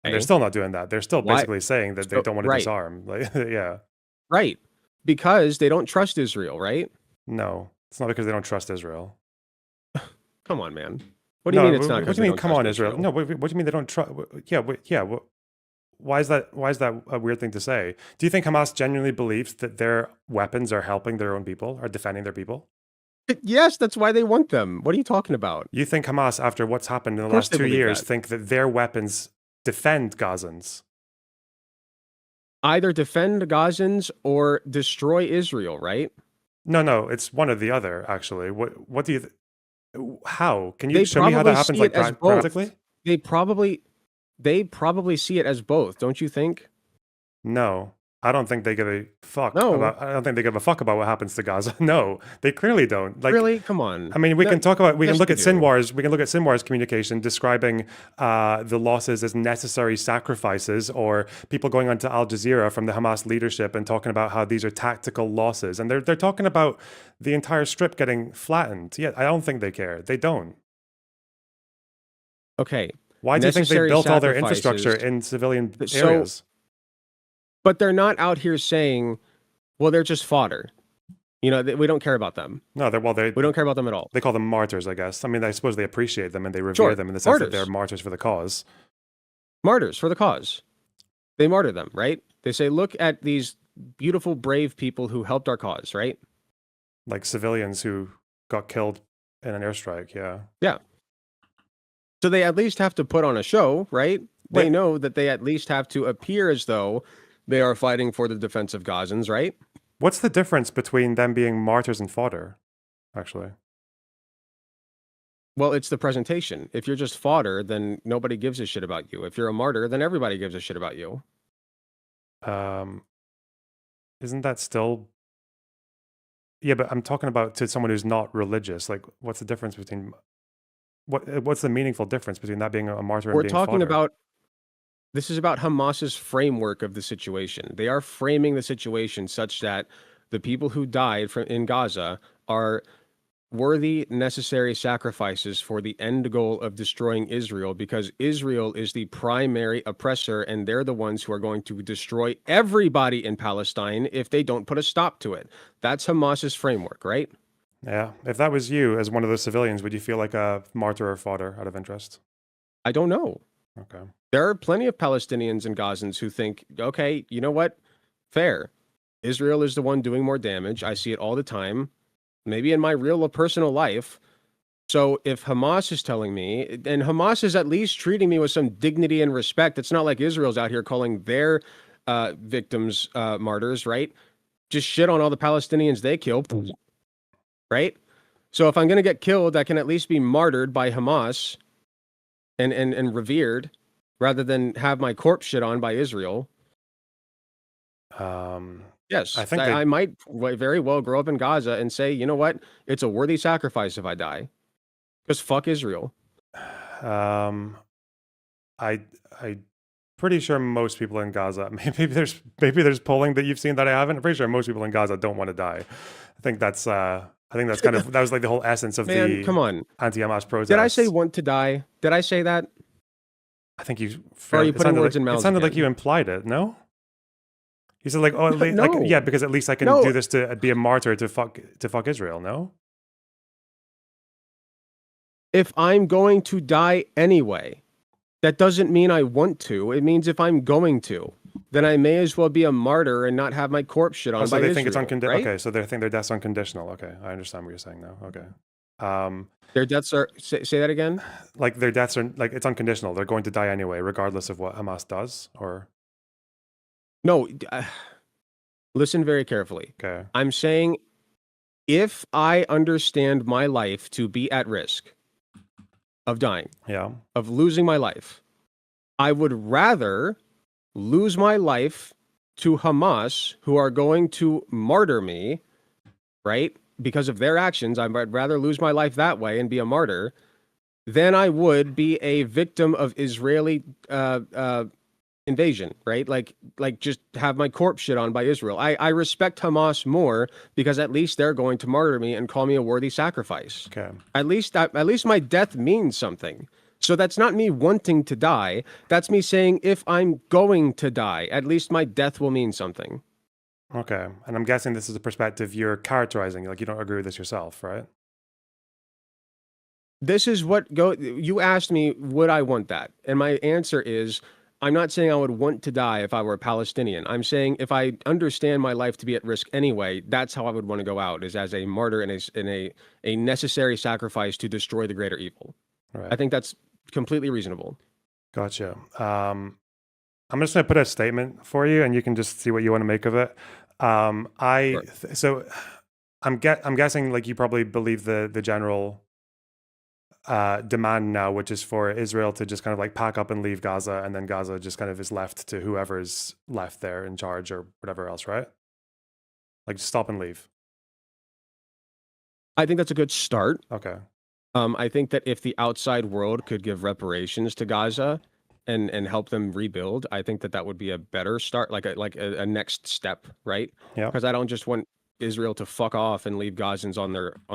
And they're still not doing that. They're still basically saying that they don't want to disarm. Like, yeah. Right. Because they don't trust Israel, right? No, it's not because they don't trust Israel. Come on, man. What do you mean it's not? What do you mean, come on, Israel? No, what do you mean they don't trust? Yeah. Why is that a weird thing to say? Do you think Hamas genuinely believes that their weapons are helping their own people, are defending their people? Yes, that's why they want them. What are you talking about? You think Hamas, after what's happened in the last 2 years, think that their weapons defend Gazans? Either defend Gazans or destroy Israel, right? No, it's one or the other, actually. What do you... How? Can you show me how that happens, like, practically? They probably see it as both, don't you think? No. I don't think they give a fuck about what happens to Gaza. No, they clearly don't. Like, really? Come on. I mean, we can look at Sinwar's communication describing the losses as necessary sacrifices, or people going onto Al Jazeera from the Hamas leadership and talking about how these are tactical losses. And they're talking about the entire strip getting flattened. Yeah, I don't think they care. They don't. Okay. Why do you think they built all their infrastructure in civilian areas? But they're not out here saying, well, they're just fodder. We don't care about them. No, we don't care about them at all. They call them martyrs, I guess. I mean, I suppose they appreciate them and they revere them in the sense that they're martyrs for the cause. Martyrs for the cause. They martyr them, right? They say, look at these beautiful, brave people who helped our cause, right? Like civilians who got killed in an airstrike. Yeah. Yeah. So they at least have to put on a show, right? They Wait, know that they at least have to appear as though they are fighting for the defense of Gazans, right? what's the difference between them being martyrs and fodder, actually? Well, it's the presentation. If you're just fodder, then nobody gives a shit about you. If you're a martyr, then everybody gives a shit about you. Um, isn't that still... Yeah, but I'm talking about to someone who's not religious. Like, what's the difference between... What's the meaningful difference between that being a martyr and We're being talking fodder? about this is about Hamas's framework of the situation. They are framing the situation such that the people who died in Gaza are worthy, necessary sacrifices for the end goal of destroying Israel, because Israel is the primary oppressor and they're the ones who are going to destroy everybody in Palestine if they don't put a stop to it. That's Hamas's framework, right? Yeah. If that was you as one of those civilians, would you feel like a martyr or fodder out of interest? I don't know. Okay. There are plenty of Palestinians and Gazans who think, okay, you know what? Fair. Israel is the one doing more damage. I see it all the time, maybe in my real personal life. So if Hamas is telling me, and Hamas is at least treating me with some dignity and respect, it's not like Israel's out here calling their victims martyrs, right? Just shit on all the Palestinians they kill, right? So if I'm going to get killed, I can at least be martyred by Hamas and revered rather than have my corpse shit on by Israel. Yes, I think I might very well grow up in Gaza and say, you know what? It's a worthy sacrifice if I die. Because fuck Israel. I pretty sure most people in Gaza, maybe there's polling that you've seen that I haven't. I'm pretty sure most people in Gaza don't want to die. I think that's kind of that was like the whole essence of Man, the come on. anti-Hamas protests. Did I say want to die? Did I say that? I think you Or are you putting words in it mouths sounded like again? you implied it, no? You said like, oh, like No. yeah, because at least I can No. do this to be a martyr to fuck Israel, no? If I'm going to die anyway, that doesn't mean I want to. It means if I'm going to, then I may as well be a martyr and not have my corpse shit on Oh, so by they Israel, think it's unconditional. right? Okay, so they think their death's unconditional. Okay, I understand what you're saying now. Okay. Their deaths are, say that again? Like their deaths are like it's unconditional. They're going to die anyway, regardless of what Hamas does. Or No, listen very carefully. okay, I'm saying if I understand my life to be at risk of dying, yeah, of losing my life, I would rather lose my life to Hamas, who are going to martyr me, right? Because of their actions, I'd rather lose my life that way and be a martyr than I would be a victim of Israeli invasion, right? Like just have my corpse shit on by Israel. I respect Hamas more because at least they're going to martyr me and call me a worthy sacrifice. okay, At least my death means something. So that's not me wanting to die. That's me saying if I'm going to die, at least my death will mean something. okay. And I'm guessing this is a perspective you're characterizing. Like you don't agree with this yourself, right? This is what you asked me, would I want that? And my answer is I'm not saying I would want to die if I were a Palestinian. I'm saying if I understand my life to be at risk anyway, that's how I would want to go out, is as a martyr and a necessary sacrifice to destroy the greater evil. Right. I think that's completely reasonable. Gotcha. I'm just gonna put a statement for you, and you can just see what you want to make of it. So I'm guessing like you probably believe the general demand now, which is for Israel to just kind of like pack up and leave Gaza, and then Gaza just kind of is left to whoever's left there in charge or whatever else, right? Like just stop and leave. I think that's a good start. Okay. I think that if the outside world could give reparations to Gaza and help them rebuild, I think that would be a better start, like a next step, right? Yeah. Because I don't just want Israel to fuck off and leave Gazans on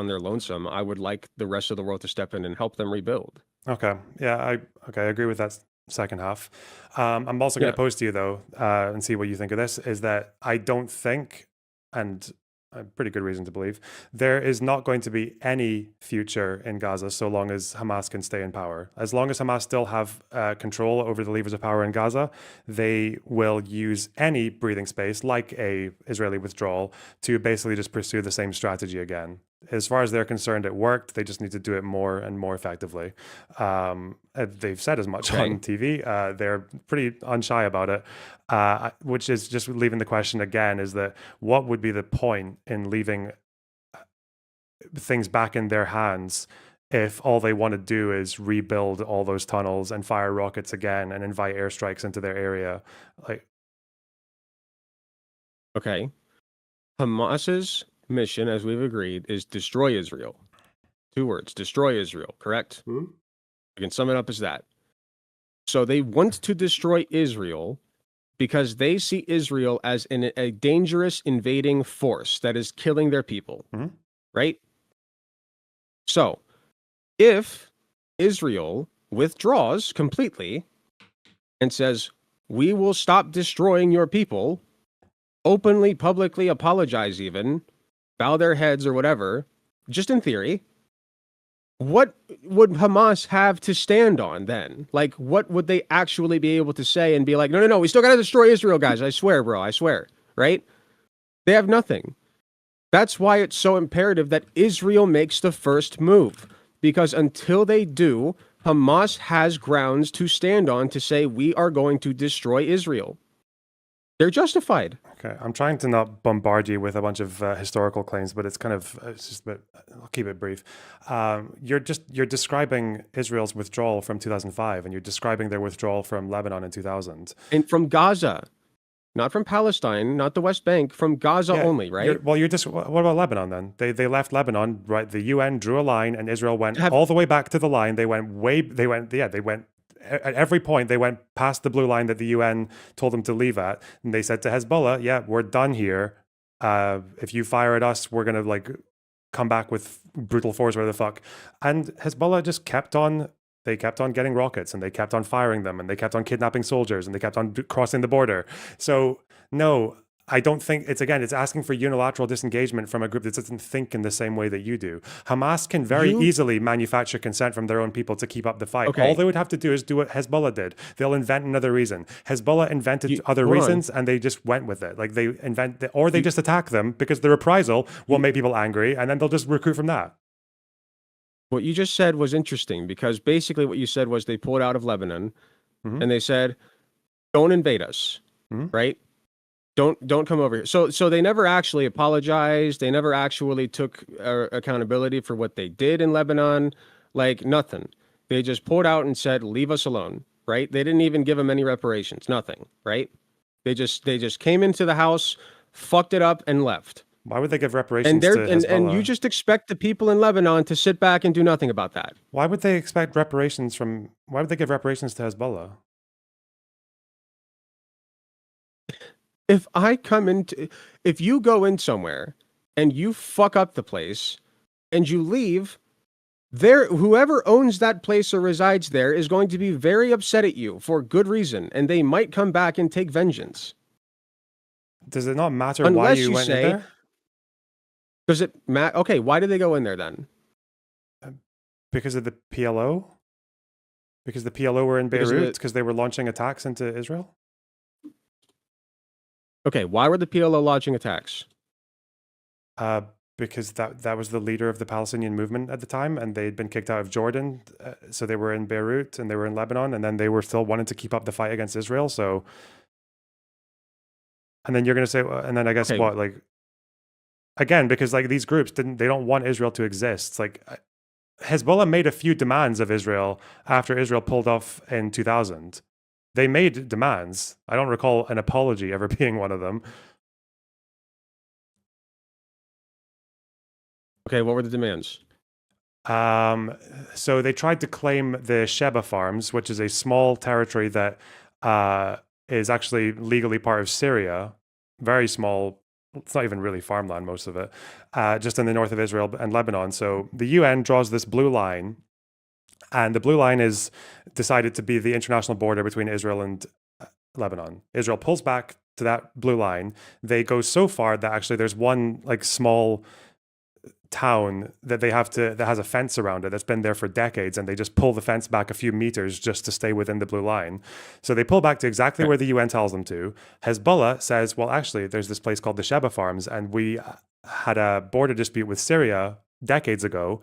their lonesome. I would like the rest of the world to step in and help them rebuild. Okay. Yeah. I agree with that second half. I'm also going to pose to you though, and see what you think of this. Is that I don't think, and a pretty good reason to believe, there is not going to be any future in Gaza so long as Hamas can stay in power. As long as Hamas still have control over the levers of power in Gaza, they will use any breathing space, like a Israeli withdrawal, to basically just pursue the same strategy again. As far as they're concerned, it worked. They just need to do it more and more effectively. They've said as much on TV. They're pretty unshy about it, which is just leaving the question again, is that what would be the point in leaving things back in their hands if all they want to do is rebuild all those tunnels and fire rockets again and invite airstrikes into their area? Okay. Hamas's mission, as we've agreed, is destroy Israel. 2 words, destroy Israel, correct? We can sum it up as that. So they want to destroy Israel because they see Israel as a dangerous invading force that is killing their people, right? So if Israel withdraws completely and says, we will stop destroying your people, openly, publicly apologize even, bow their heads or whatever, just in theory, what would Hamas have to stand on then? Like, what would they actually be able to say and be like, no, we still got to destroy Israel, guys. I swear, bro. I swear. Right? They have nothing. That's why it's so imperative that Israel makes the first move. Because until they do, Hamas has grounds to stand on to say, we are going to destroy Israel. They're justified. Okay, I'm trying to not bombard you with a bunch of historical claims, but it's just a bit, I'll keep it brief. You're describing Israel's withdrawal from 2005, and you're describing their withdrawal from Lebanon in 2000. And from Gaza, not from Palestine, not the West Bank, from Gaza only, right? What about Lebanon then? They left Lebanon, right? The UN drew a line, and Israel went all the way back to the line. They went at every point. They went past the blue line that the UN told them to leave at, and they said to Hezbollah, "Yeah, we're done here. If you fire at us, we're gonna come back with brutal force, whatever the fuck." And Hezbollah just kept on. They kept on getting rockets, and they kept on firing them, and they kept on kidnapping soldiers, and they kept on crossing the border. So no, I don't think it's asking for unilateral disengagement from a group that doesn't think in the same way that you do. Hamas can very easily manufacture consent from their own people to keep up the fight. Okay. All they would have to do is do what Hezbollah did. They'll invent another reason. Hezbollah invented other reasons, and they just went with it. Like they just attack them because the reprisal will make people angry, and then they'll just recruit from that. What you just said was interesting because basically what you said was they pulled out of Lebanon and they said, don't invade us, right? Don't come over here. So they never actually apologized. They never actually took accountability for what they did in Lebanon, like nothing. They just pulled out and said, leave us alone, right? They didn't even give them any reparations, nothing, right? They just came into the house, fucked it up and left. Why would they give reparations to Hezbollah? And you just expect the people in Lebanon to sit back and do nothing about that. Why would they give reparations to Hezbollah? If you go in somewhere and you fuck up the place and you leave, whoever owns that place or resides there is going to be very upset at you for good reason, and they might come back and take vengeance. Does it not matter why you went in there? Does it matter? Okay, why did they go in there then? Because of the PLO? Because the PLO were in Beirut? Because they were launching attacks into Israel? Okay, why were the PLO launching attacks? Because that was the leader of the Palestinian movement at the time, and they'd been kicked out of Jordan. So they were in Beirut, and they were in Lebanon, and then they were still wanting to keep up the fight against Israel. So, and then you're going to say, and then I guess what, like, again, because like these groups they don't want Israel to exist. Like Hezbollah made a few demands of Israel after Israel pulled off in 2000. They made demands. I don't recall an apology ever being one of them. Okay, what were the demands? So they tried to claim the Sheba farms, which is a small territory that is actually legally part of Syria. Very small. It's not even really farmland, most of it, just in the north of Israel and Lebanon. So the UN draws this blue line, and the blue line is decided to be the international border between Israel and Lebanon. Israel pulls back to that blue line, they go so far that actually there's one like small town that that has a fence around it that's been there for decades, and they just pull the fence back a few meters just to stay within the blue line. So they pull back to exactly where the UN tells them to. Hezbollah says, well, actually, there's this place called the Sheba Farms, and we had a border dispute with Syria decades ago.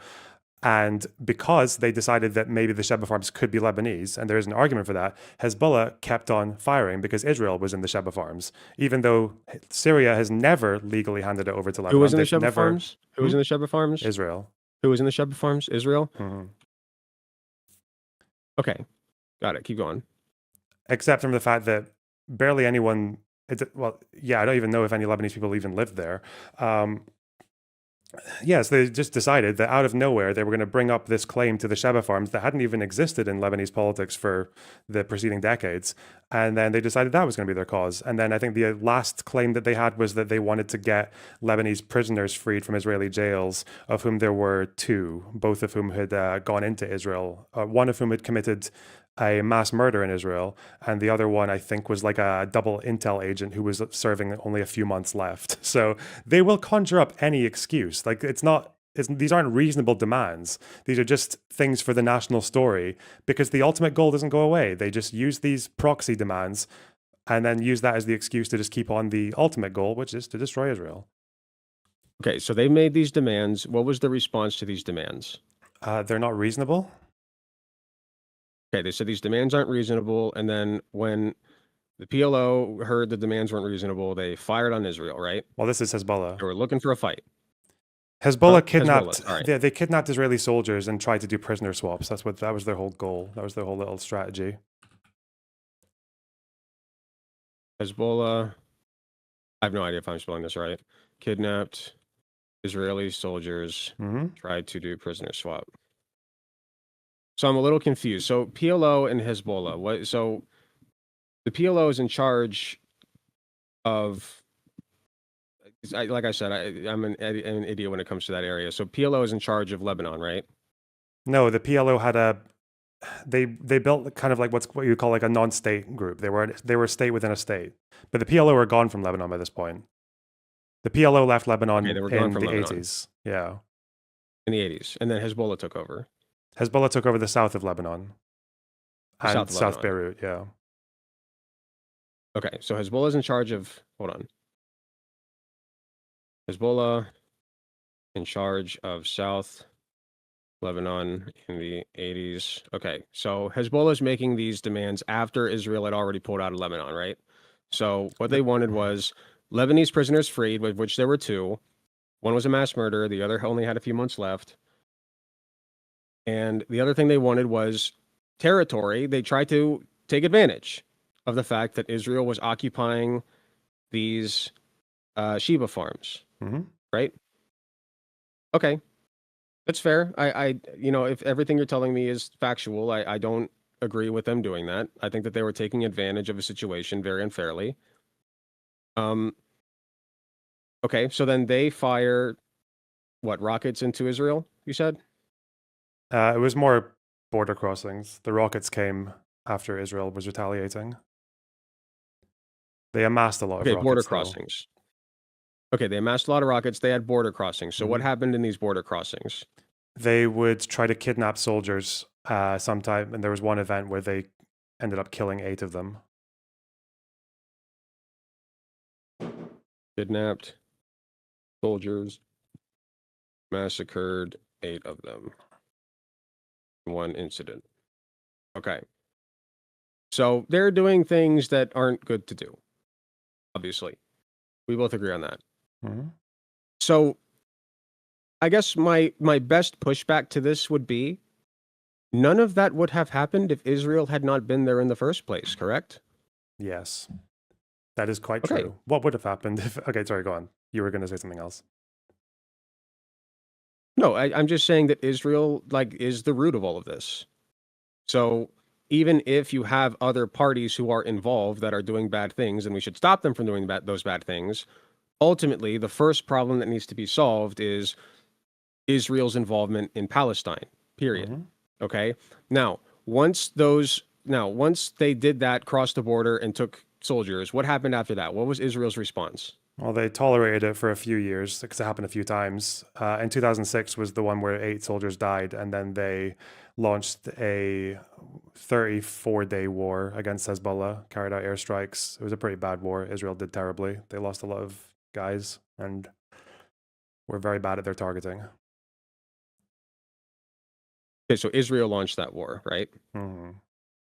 And because they decided that maybe the Sheba Farms could be Lebanese, and there is an argument for that, Hezbollah kept on firing because Israel was in the Sheba Farms, even though Syria has never legally handed it over to Lebanon. Who was in the Sheba Farms? Who was in the Sheba Farms? Israel. Who was in the Sheba Farms? Israel? Mm-hmm. Okay. Got it. Keep going. Except from the fact that barely anyone, well, yeah, I don't even know if any Lebanese people even lived there. Yes, they just decided that out of nowhere they were going to bring up this claim to the Sheba Farms that hadn't even existed in Lebanese politics for the preceding decades. And then they decided that was going to be their cause. And then I think the last claim that they had was that they wanted to get Lebanese prisoners freed from Israeli jails, of whom there were two, both of whom had gone into Israel, one of whom had committed a mass murder in Israel, and the other one I think was like a double intel agent who was serving only a few months left. So they will conjure up any excuse. Like these aren't reasonable demands. These are just things for the national story, because the ultimate goal doesn't go away. They just use these proxy demands and then use that as the excuse to just keep on the ultimate goal, which is to destroy Israel. Okay, so they made these demands. What was the response to these demands? They're not reasonable. Okay, they said these demands aren't reasonable, and then when the PLO heard the demands weren't reasonable, they fired on Israel, right? Well, this is Hezbollah. They were looking for a fight. Hezbollah kidnapped. Hezbollah, they kidnapped Israeli soldiers and tried to do prisoner swaps. That was their whole goal. That was their whole little strategy. Hezbollah, I have no idea if I'm spelling this right. Kidnapped Israeli soldiers, tried to do prisoner swap. So I'm a little confused. So PLO and Hezbollah, so the PLO is in charge of, like I said, I'm an idiot when it comes to that area. So PLO is in charge of Lebanon, right? No, the PLO had they built kind of like what you call like a non-state group. They were a state within a state. But the PLO were gone from Lebanon by this point. The PLO left Lebanon in the 80s. Yeah. In the 80s. And then Hezbollah took over. Hezbollah took over the south of Lebanon. And South Beirut, yeah. Okay, so Hezbollah is in charge of, hold on. Hezbollah in charge of South Lebanon in the 80s. Okay, so Hezbollah is making these demands after Israel had already pulled out of Lebanon, right? So what they wanted was Lebanese prisoners freed, of which there were two. One was a mass murderer. The other only had a few months left. And the other thing they wanted was territory. They tried to take advantage of the fact that Israel was occupying these Sheba farms, right? Okay, that's fair. I if everything you're telling me is factual, I don't agree with them doing that. I think that they were taking advantage of a situation very unfairly. Okay, so then they fire rockets into Israel, you said? It was more border crossings. The rockets came after Israel was retaliating. They amassed a lot of rockets. Border crossings. Okay, they amassed a lot of rockets. They had border crossings. So what happened in these border crossings? They would try to kidnap soldiers sometime, and there was one event where they ended up killing 8 of them. Kidnapped soldiers, massacred 8 of them. One incident. Okay. So they're doing things that aren't good to do. Obviously. We both agree on that. So I guess my best pushback to this would be none of that would have happened if Israel had not been there in the first place, correct? Yes. That is quite true. What would have happened if... Okay, sorry, go on. You were going to say something else. No, I'm just saying that Israel is the root of all of this. So even if you have other parties who are involved that are doing bad things, and we should stop them from doing those bad things, ultimately the first problem that needs to be solved is Israel's involvement in Palestine, period. Okay? Now, once they did that, crossed the border and took soldiers. What happened after that? What was Israel's response? Well, they tolerated it for a few years because it happened a few times. In 2006 was the one where 8 soldiers died, and then they launched a 34-day war against Hezbollah, carried out airstrikes. It was a pretty bad war. Israel did terribly. They lost a lot of guys and were very bad at their targeting. Okay, so Israel launched that war, right? Mm-hmm.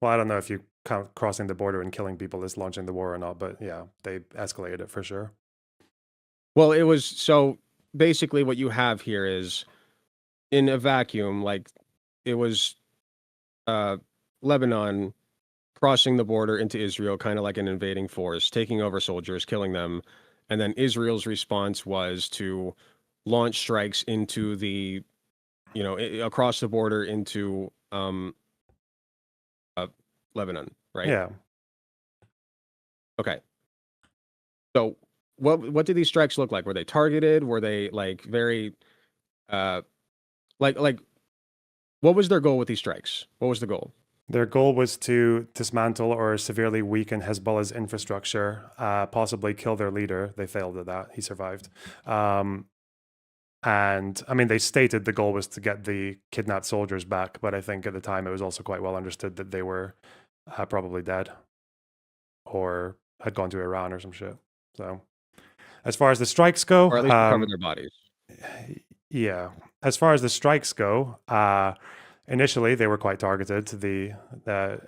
Well, I don't know if you count crossing the border and killing people as launching the war or not, but yeah, they escalated it for sure. Well, it was so basically what you have here is in a vacuum, like it was uh, Lebanon crossing the border into Israel, kind of like an invading force, taking over soldiers, killing them. And then Israel's response was to launch strikes into the, across the border into Lebanon, right? Yeah. Okay. So what did these strikes look like? Were they targeted? Were they like very like what was their goal with these strikes? What was the goal? Their goal was to dismantle or severely weaken Hezbollah's infrastructure, possibly kill their leader. They failed at that. He survived. And I mean, they stated the goal was to get the kidnapped soldiers back, but I think at the time it was also quite well understood that they were probably dead or had gone to Iran or some shit. So, as far as the strikes go, Or at least cover their bodies. Yeah, as far as the strikes go, initially they were quite targeted. The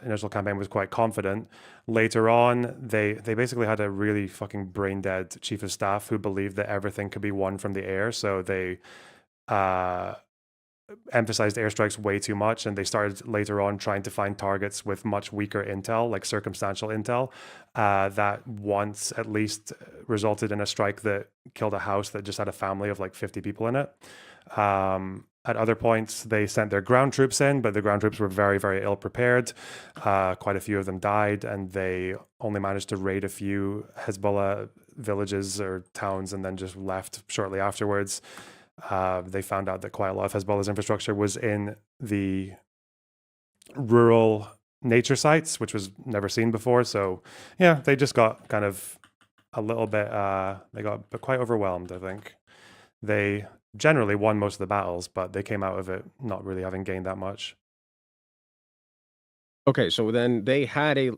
initial campaign was quite confident. Later on, they basically had a really fucking brain dead chief of staff who believed that everything could be won from the air. So they emphasized airstrikes way too much, and they started later on trying to find targets with much weaker intel, like circumstantial intel, that once at least resulted in a strike that killed a house that just had a family of like 50 people in it. At other points, they sent their ground troops in, but the ground troops were very, very ill prepared. Quite a few of them died, and they only managed to raid a few Hezbollah villages or towns and then just left shortly afterwards. They found out that quite a lot of Hezbollah's infrastructure was in the rural nature sites, which was never seen before. So, yeah, they just got kind of a little bit, they got quite overwhelmed, I think. They generally won most of the battles, but they came out of it not really having gained that much. Okay, so then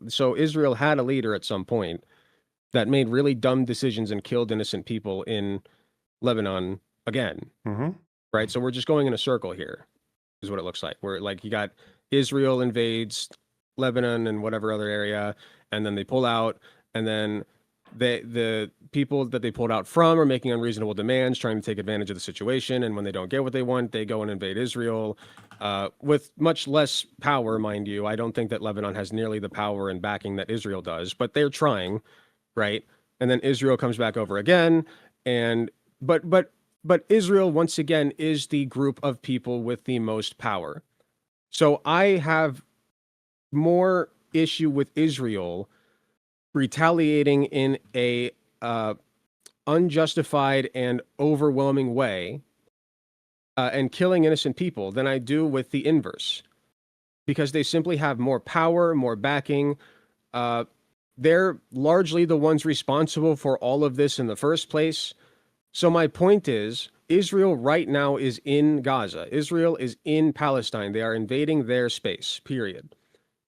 so Israel had a leader at some point that made really dumb decisions and killed innocent people in Lebanon again. Mm-hmm. Right? So we're just going in a circle here, is what it looks like. Where like you got Israel invades Lebanon and whatever other area, and then they pull out, and then the people that they pulled out from are making unreasonable demands, trying to take advantage of the situation, and when they don't get what they want, they go and invade Israel with much less power, mind you. I don't think that Lebanon has nearly the power and backing that Israel does, but they're trying, right? And then Israel comes back over again, and but Israel, once again, is the group of people with the most power. So I have more issue with Israel retaliating in a unjustified and overwhelming way and killing innocent people than I do with the inverse. Because they simply have more power, more backing. They're largely the ones responsible for all of this in the first place. So my point is, Israel right now is in Gaza. Israel is in Palestine. They are invading their space, period.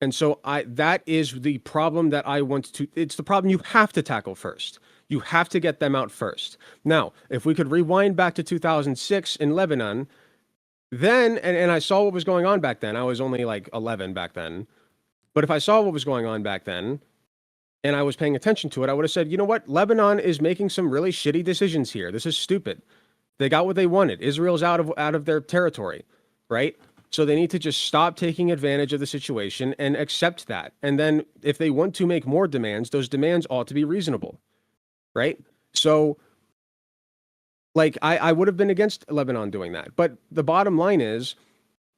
And so that is the problem that I want to, it's the problem you have to tackle first. You have to get them out first. Now, if we could rewind back to 2006 in Lebanon, then, and I saw what was going on back then. I was only like 11 back then. But if I saw what was going on back then, and I was paying attention to it, I would have said, you know what? Lebanon is making some really shitty decisions here. This is stupid. They got what they wanted. Israel's out of their territory, right? So they need to just stop taking advantage of the situation and accept that. And then if they want to make more demands, those demands ought to be reasonable, right? So like I would have been against Lebanon doing that. But the bottom line is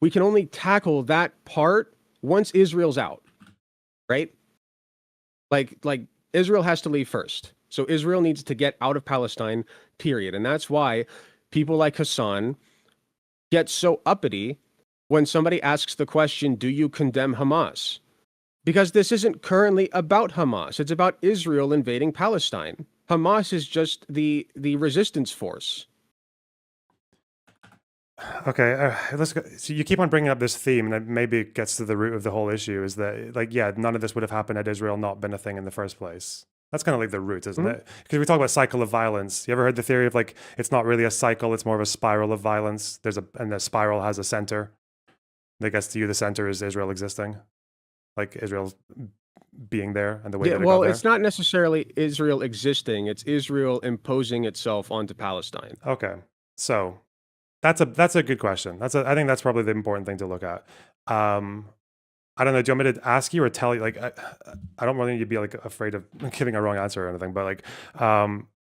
we can only tackle that part once Israel's out, right? Like Israel has to leave first. So Israel needs to get out of Palestine, period. And that's why people like Hasan get so uppity when somebody asks the question, do you condemn Hamas? Because this isn't currently about Hamas. It's about Israel invading Palestine. Hamas is just the resistance force. Okay, let's go. So you keep on bringing up this theme, and maybe it gets to the root of the whole issue. Is that like, yeah, none of this would have happened had Israel not been a thing in the first place. That's kind of like the root, isn't Mhm. it? Because we talk about cycle of violence. You ever heard the theory of like it's not really a cycle; it's more of a spiral of violence. And the spiral has a center. I guess to you, the center is Israel existing, like Israel being there, and the way Yeah, that it got well, there. it's not necessarily Israel existing. It's Israel imposing itself onto Palestine. Okay, so that's a good question. I think that's probably the important thing to look at. Um, I don't know. Do you want me to ask you or tell you? Like, I don't want you to be like afraid of giving a wrong answer or anything. But like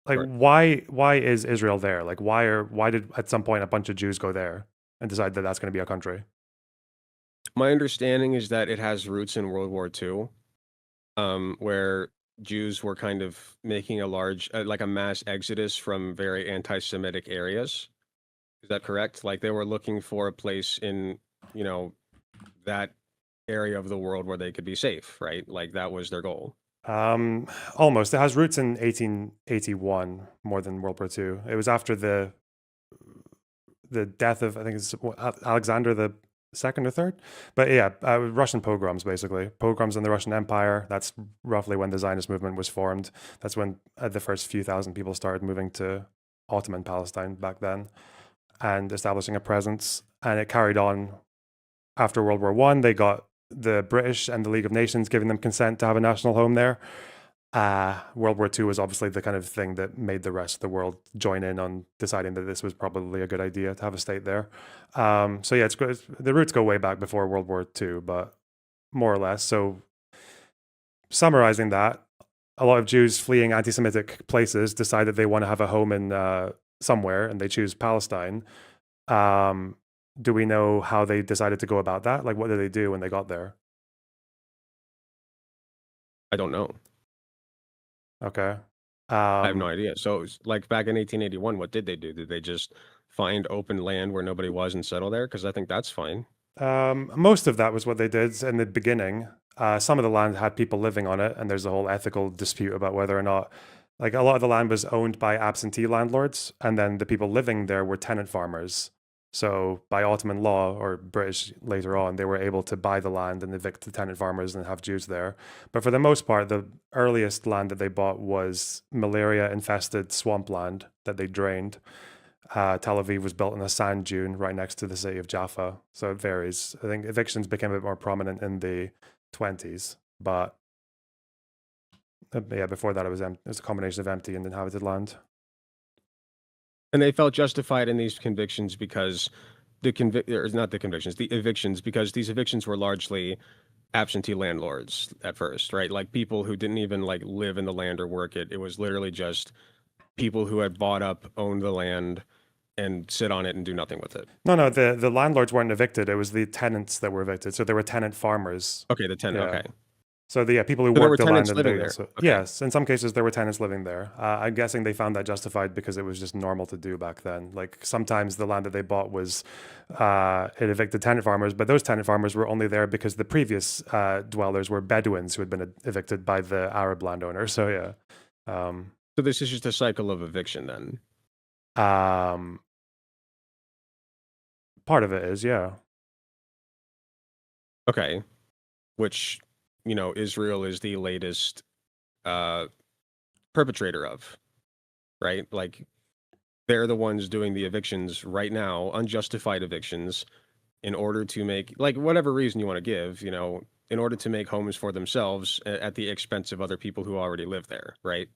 Right. why is Israel there? Like, why did at some point a bunch of Jews go there and decide that that's going to be a country? My understanding is that it has roots in World War II, where Jews were kind of making a large, like a mass exodus from very anti-Semitic areas. Is that correct? Like they were looking for a place in, you know, that area of the world where they could be safe, right? Like that was their goal. Um, Almost. It has roots in 1881 more than World War II. It was after the death of I think it's Alexander the second or third, but yeah, Russian pogroms basically. Pogroms in the Russian Empire. That's roughly when the Zionist movement was formed. That's when the first few thousand people started moving to Ottoman Palestine back then and establishing a presence. And it carried on after World War One. They got the British and the League of Nations giving them consent to have a national home there. World War II was obviously the kind of thing that made the rest of the world join in on deciding that this was probably a good idea to have a state there. So yeah, it's good. The roots go way back before World War II, but more or less. So summarizing that, a lot of Jews fleeing anti-Semitic places decide that they want to have a home in somewhere, and they choose Palestine. Um, do we know how they decided to go about that? Like, what did they do when they got there? I don't know. Okay. I have no Um, idea. So, like back in 1881, what did they do? Did they just find open land where nobody was and settle there? Because I think that's fine. Most of that was what they did in the beginning. Some of the land had people living on it, and there's a whole ethical dispute about whether or not, like, a lot of the land was owned by absentee landlords, and then the people living there were tenant farmers. So, by Ottoman law or British later on, they were able to buy the land and evict the tenant farmers and have Jews there. But for the most part, the earliest land that they bought was malaria infested swampland that they drained. Tel Aviv was built in a sand dune right next to the city of Jaffa, so it varies. I think evictions became a bit more prominent in the 20s, but yeah, before that it was a combination of empty and inhabited land. And they felt justified in these convictions because or not the convictions, the evictions, because these evictions were largely absentee landlords at first, right? Like people who didn't even like live in the land or work it. It was literally just people who had bought up, owned the land, and sit on it and do nothing with it. No, the landlords weren't evicted. It was the tenants that were evicted. So they were tenant farmers. Okay, the tenant. Yeah. Okay, So the people who so there were worked the land tenants and living they there. also Okay, yes, in some cases there were tenants living there. I'm guessing they found that justified because it was just normal to do back then. Like sometimes the land that they bought was it evicted tenant farmers, but those tenant farmers were only there because the previous dwellers were Bedouins who had been evicted by the Arab landowner. So yeah, so this is just a cycle of eviction then. um, part of it is yeah. Okay, which Israel is the latest uh perpetrator of, right? Like they're the ones doing the evictions right now, unjustified evictions, in order to make, like, whatever reason you want to give, in order to make homes for themselves at the expense of other people who already live there, right?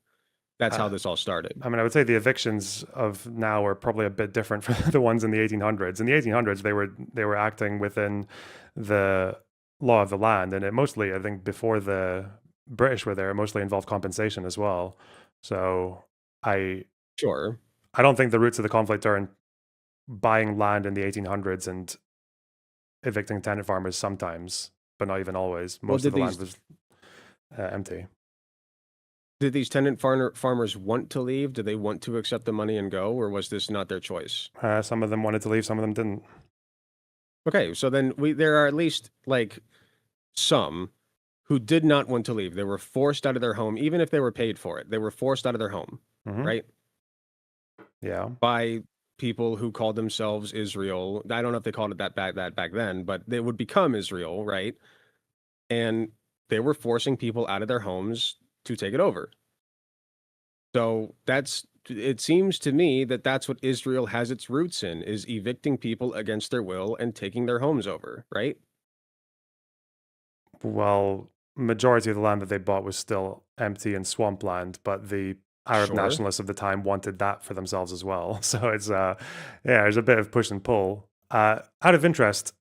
That's how Uh, this all started. I mean, I would say the evictions of now are probably a bit different from the ones in the 1800s. In the 1800s, they were acting within the law of the land, and it mostly, I think, before the British were there, it mostly involved compensation as well. So I Sure. I don't think the roots of the conflict are in buying land in the 1800s and evicting tenant farmers sometimes, but not even always. Well, Most of the land was empty. did these farmers want to leave? Did they want to accept the money and go, or was this not their choice? Some of them wanted to leave, some of them didn't. Okay, so then there are at least like some who did not want to leave. They were forced out of their home, even if they were paid for it. They were forced out of their home, Hmm. right? Yeah. By people who called themselves Israel. I don't know if they called it that back then, but they would become Israel, right? And they were forcing people out of their homes to take it over. So it seems to me that that's what Israel has its roots in, is evicting people against their will and taking their homes over, right? Well, majority of the land that they bought was still empty and swampland, but the Arab Sure. nationalists of the time wanted that for themselves as well. So it's yeah, there's a bit of push and pull. Out of interest,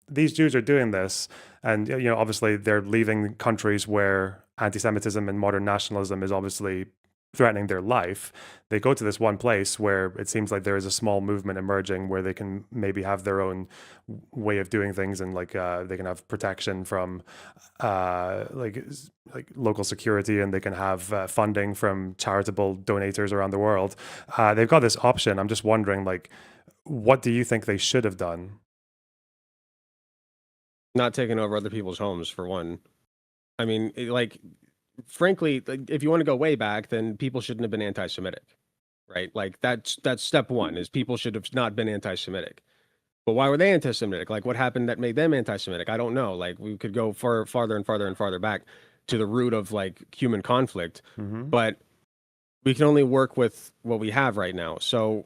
these Jews are doing this, and obviously they're leaving countries where anti-Semitism and modern nationalism is obviously threatening their life. They go to this one place where it seems like there is a small movement emerging where they can maybe have their own way of doing things, and like they can have protection from like local security, and they can have funding from charitable donators around the world. They've got this option. I'm just wondering, like, what do you think they should have done? Not taking over other people's homes, for one. I mean, frankly, like, if you want to go way back, then people shouldn't have been anti-Semitic, right? Like that's step one, is people should have not been anti-Semitic. But why were they anti-Semitic? Like, what happened that made them anti-Semitic? I don't know. Like, we could go farther and farther and farther back to the root of like human conflict, Hmm. but we can only work with what we have right now. So,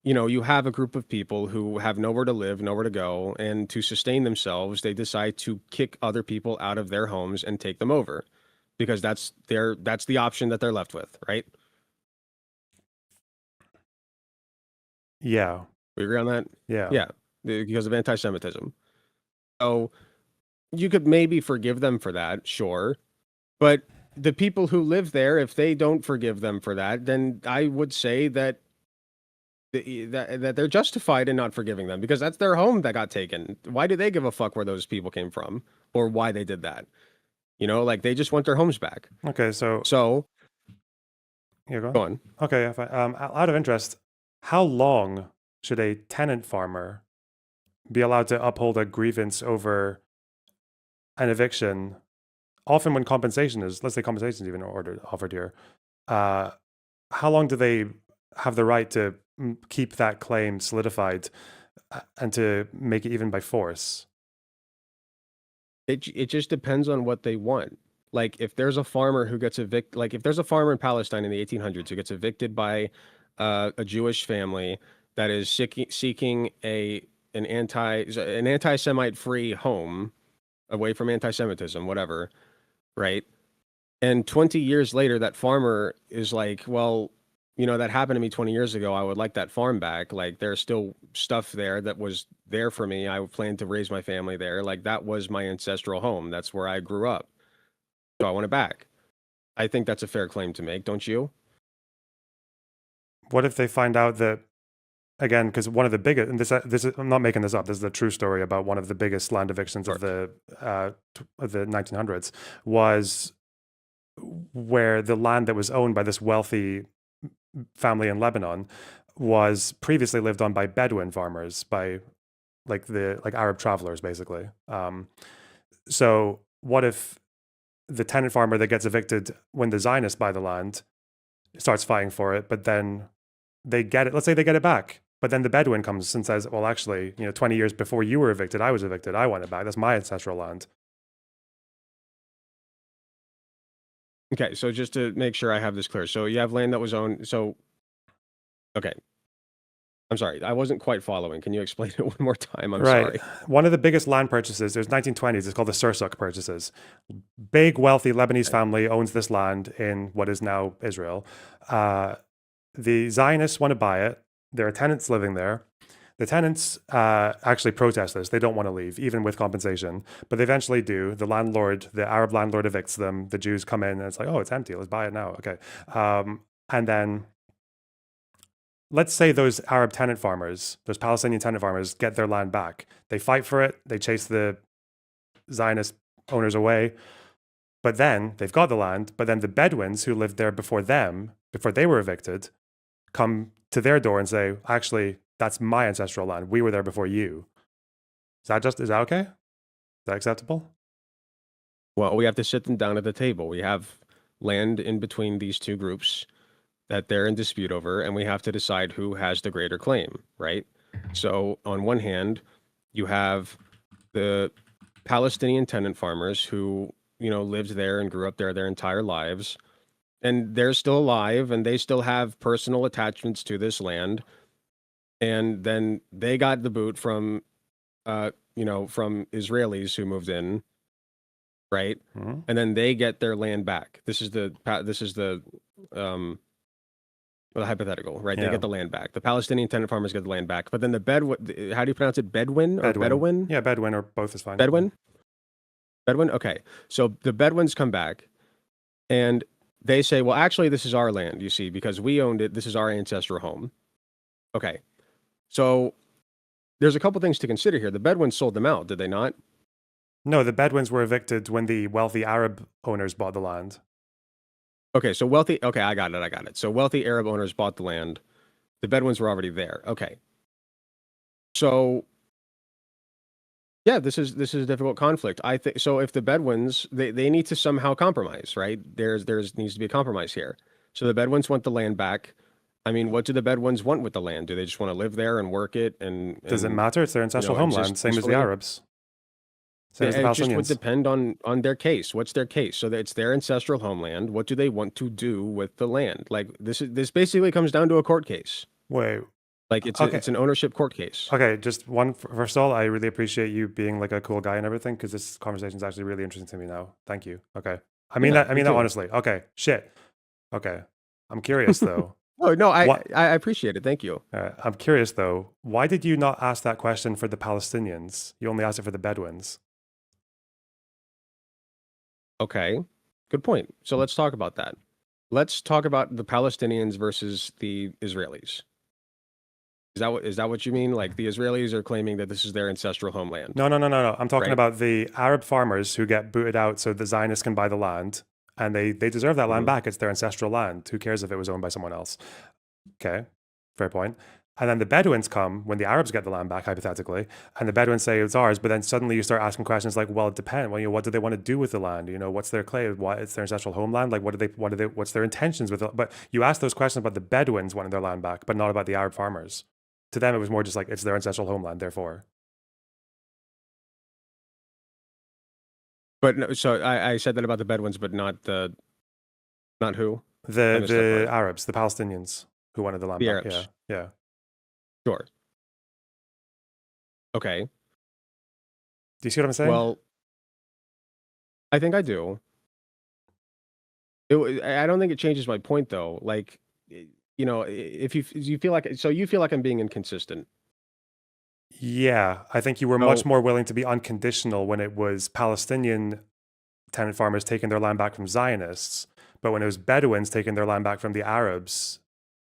you have a group of people who have nowhere to live, nowhere to go, and to sustain themselves, they decide to kick other people out of their homes and take them over, because that's the option that they're left with, right? Yeah, We agree on that? yeah. Yeah, because of anti-Semitism. So you could maybe forgive them for that, sure. But the people who live there, if they don't forgive them for that, then I would say that that they're justified in not forgiving them, because that's their home that got taken. Why do they give a fuck where those people came from or why they did that? Like, they just want their homes back. Okay, so So, you're go going. on. Okay, yeah, fine. Out of interest, how long should a tenant farmer be allowed to uphold a grievance over an eviction? Often, when compensation is, let's say, compensation is even offered here, uh, how long do they have the right to keep that claim solidified and to make it even by force? It just depends on what they want. Like, if there's a farmer who gets evicted, like if there's a farmer in Palestine in the 1800s who gets evicted by a Jewish family that is seeking an anti-Semite free home away from anti-Semitism, whatever, right? And 20 years later, that farmer is like, well, that happened to me 20 years ago. I would like that farm back. Like, there's still stuff there that was there for me. I planned to raise my family there. Like, that was my ancestral home. That's where I grew up. So I want it back. I think that's a fair claim to make, don't you? What if they find out that, again, because one of the biggest, and this is, I'm not making this up. This is a true story about one of the biggest land evictions Sure. of the 1900s, was where the land that was owned by this wealthy family in Lebanon was previously lived on by Bedouin farmers, by like Arab travelers, basically. So what if the tenant farmer that gets evicted when the Zionists buy the land starts fighting for it, but then they get it. Let's say they get it back, but then the Bedouin comes and says, "Well, actually, 20 years before you were evicted, I was evicted. I want it back. That's my ancestral land." Okay, so just to make sure I have this clear. So you have land that was owned. So, okay. I'm sorry. I wasn't quite following. Can you explain it one more time? I'm Right. sorry. One of the biggest land purchases, there's 1920s, it's called the Sursuk purchases. Big, wealthy Lebanese Okay. family owns this land in what is now Israel. The Zionists want to buy it. There are tenants living there. The tenants actually protest this. They don't want to leave, even with compensation. But they eventually do. The landlord, the Arab landlord, evicts them. The Jews come in and it's like, oh, it's empty. Let's buy it now. Okay. And then let's say those Arab tenant farmers, those Palestinian tenant farmers, get their land back. They fight for it. They chase the Zionist owners away. But then they've got the land. But then the Bedouins who lived there before them, before they were evicted, come to their door and say, actually, that's my ancestral land. We were there before you. Is that okay? Is that acceptable? Well, we have to sit them down at the table. We have land in between these two groups that they're in dispute over, and we have to decide who has the greater claim, right? So on one hand, you have the Palestinian tenant farmers who, lived there and grew up there their entire lives, and they're still alive and they still have personal attachments to this land. And then they got the boot from, from Israelis who moved in, right? Mhm. And then they get their land back. This is the um well, hypothetical, right? They Yeah. get the land back. The Palestinian tenant farmers get the land back. But then the Bedouin, how do you pronounce it? Bedouin or Bedouin. Bedouin? Yeah, Bedouin or both is fine. Bedouin? Bedouin? Okay. So the Bedouins come back and they say, well, actually, this is our land, you see, because we owned it. This is our ancestral home. Okay. So there's a couple things to consider here. The Bedouins sold them out, did they not? No, the Bedouins were evicted when the wealthy Arab owners bought the land. Okay, okay, I got it. So wealthy Arab owners bought the land. The Bedouins were already there. Okay. So yeah, this is a difficult conflict. I think so. If the Bedouins, they need to somehow compromise, right? There's needs to be a compromise here. So the Bedouins want the land back. I mean, what do the Bedouins want with the land? Do they just want to live there and work it? And Does it matter? It's their ancestral homeland, same as the Arabs. Same as the It just would Palestinians. depend on their case. What's their case? So that it's their ancestral homeland. What do they want to do with the land? Like this basically comes down to a court case. Wait. Like it's Okay. it's an ownership court case. Okay, just one. First of all, I really appreciate you being like a cool guy and everything, because this conversation is actually really interesting to me now. Thank you. Okay, I mean Yeah, that. I me mean that too. honestly. Okay, shit. Okay, I'm curious though. Oh no, What? I appreciate it. Thank you. I'm curious though. Why did you not ask that question for the Palestinians? You only asked it for the Bedouins. Okay, good point. So let's talk about that. Let's talk about the Palestinians versus the Israelis. Is that what you mean? Like the Israelis are claiming that this is their ancestral homeland, No. I'm talking right? about the Arab farmers who get booted out so the Zionists can buy the land, and they deserve that land Mhm. back. It's their ancestral land. Who cares if it was owned by someone else? Okay, fair point. And then the Bedouins come when the Arabs get the land back, hypothetically, and the Bedouins say it's ours. But then suddenly you start asking questions like, well, it depends. Well, what do they want to do with the land? What's their claim? What it's their ancestral homeland? Like, what's their intentions with it? But you ask those questions about the Bedouins wanting their land back, but not about the Arab farmers. To them, it was more just like it's their ancestral homeland, therefore. But no, so I said that about the Bedouins, but not who? I missed that The part. Arabs, the Palestinians who wanted the land The back. Arabs. Yeah. Sure. Okay. Do you see what I'm saying? Well, I think I do. I don't think it changes my point though. Like, if you feel like you feel like I'm being inconsistent. Yeah, I think you were So much more willing to be unconditional when it was Palestinian tenant farmers taking their land back from Zionists, but when it was Bedouins taking their land back from the Arabs,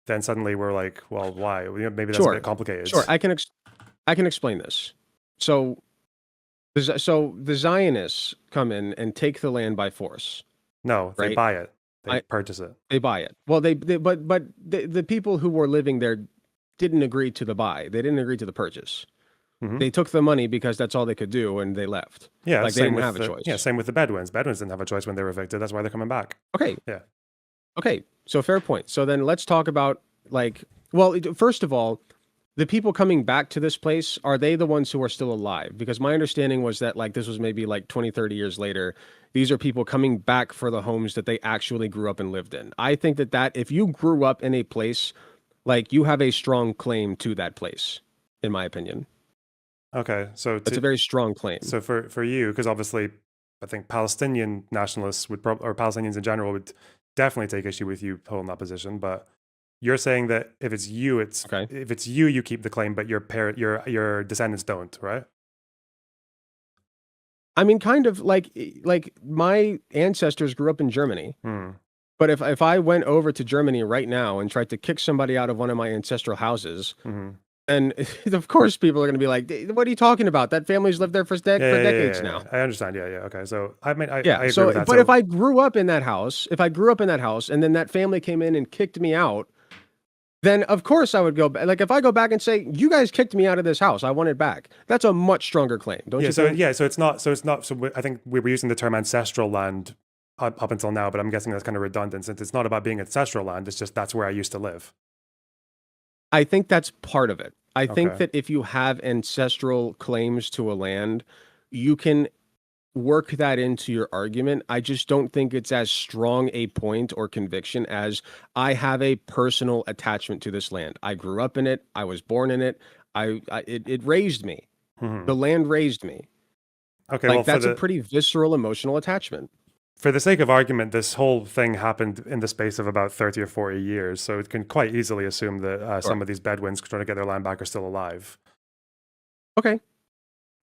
then suddenly we're like, well, why? Maybe that's a bit complicated. Sure, I can explain this. So the Zionists come in and take the land by force, No, they right? buy it. They I purchase it. They buy it. Well, but the people who were living there didn't agree to the buy. They didn't agree to the purchase. Mhm. They took the money because that's all they could do, and they left. Yeah, Like they same didn't with have a the choice. same with the Bedouins. Bedouins didn't have a choice when they were evicted. That's why they're coming back. Okay. Yeah. Okay. So fair point. So then let's talk about first of all, the people coming back to this place, are they the ones who are still alive? Because my understanding was that this was maybe 20, 30 years later. These are people coming back for the homes that they actually grew up and lived in. I think that if you grew up in a place, you have a strong claim to that place, in my opinion. Okay, so It's a very strong claim. So for you, because obviously, I think Palestinian nationalists or Palestinians in general would definitely take issue with you holding that position. But you're saying that if it's you, Okay. if it's you, you keep the claim, but your descendants don't, right? I mean, kind of like my ancestors grew up in Germany. But if I went over to Germany right now and tried to kick somebody out of one of my ancestral houses, and of course people are going to be like, "What are you talking about? That family's lived there for decades now." I understand. Yeah. Okay. So I mean, I agree So, with that. but if I grew up in that house, and then that family came in and kicked me out, then of course I would go back. Like if I go back and say, you guys kicked me out of this house, I want it back. That's a much stronger claim, don't you think? So it's not. I think we were using the term ancestral land up until now, but I'm guessing that's kind of redundant since it's not about being ancestral land. It's just that's where I used to live. I think that's part of it. I think Okay. that if you have ancestral claims to a land, you can work that into your argument. I just don't think it's as strong a point or conviction as I have a personal attachment to this land. I grew up in it. I was born in it. It raised me. Hmm. The land raised me. Okay. Like that's a pretty visceral emotional attachment. For the sake of argument, this whole thing happened in the space of about 30 or 40 years, so it can quite easily assume that some Sure. of these Bedouins trying to get their land back are still alive. Okay,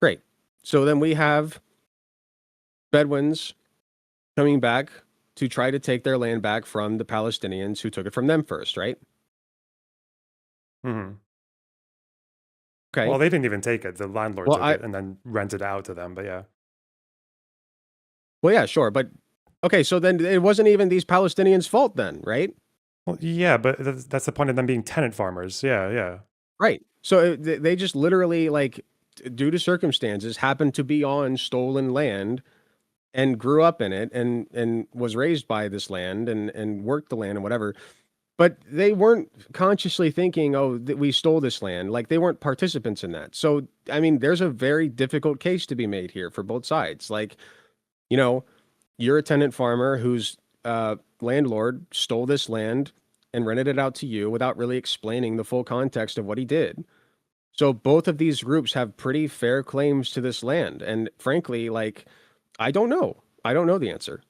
great. So then we have Bedouins coming back to try to take their land back from the Palestinians who took it from them first, right? Hmm. Okay. Well, they didn't even take it. The landlord Well, took it and then rented it out to them, but yeah. yeah, sure, but okay, so then it wasn't even these Palestinians' fault then, right? Well, yeah, but that's the point of them being tenant farmers. Yeah, yeah. Right. So they just literally like due to circumstances happened to be on stolen land and grew up in it and was raised by this land and worked the land and whatever. But they weren't consciously thinking, oh, that we stole this land. Like they weren't participants in that. So, I mean, there's a very difficult case to be made here for both sides. Like, you know, you're a tenant farmer whose landlord stole this land and rented it out to you without really explaining the full context of what he did. So both of these groups have pretty fair claims to this land. And frankly, like, I don't know. I don't know the answer.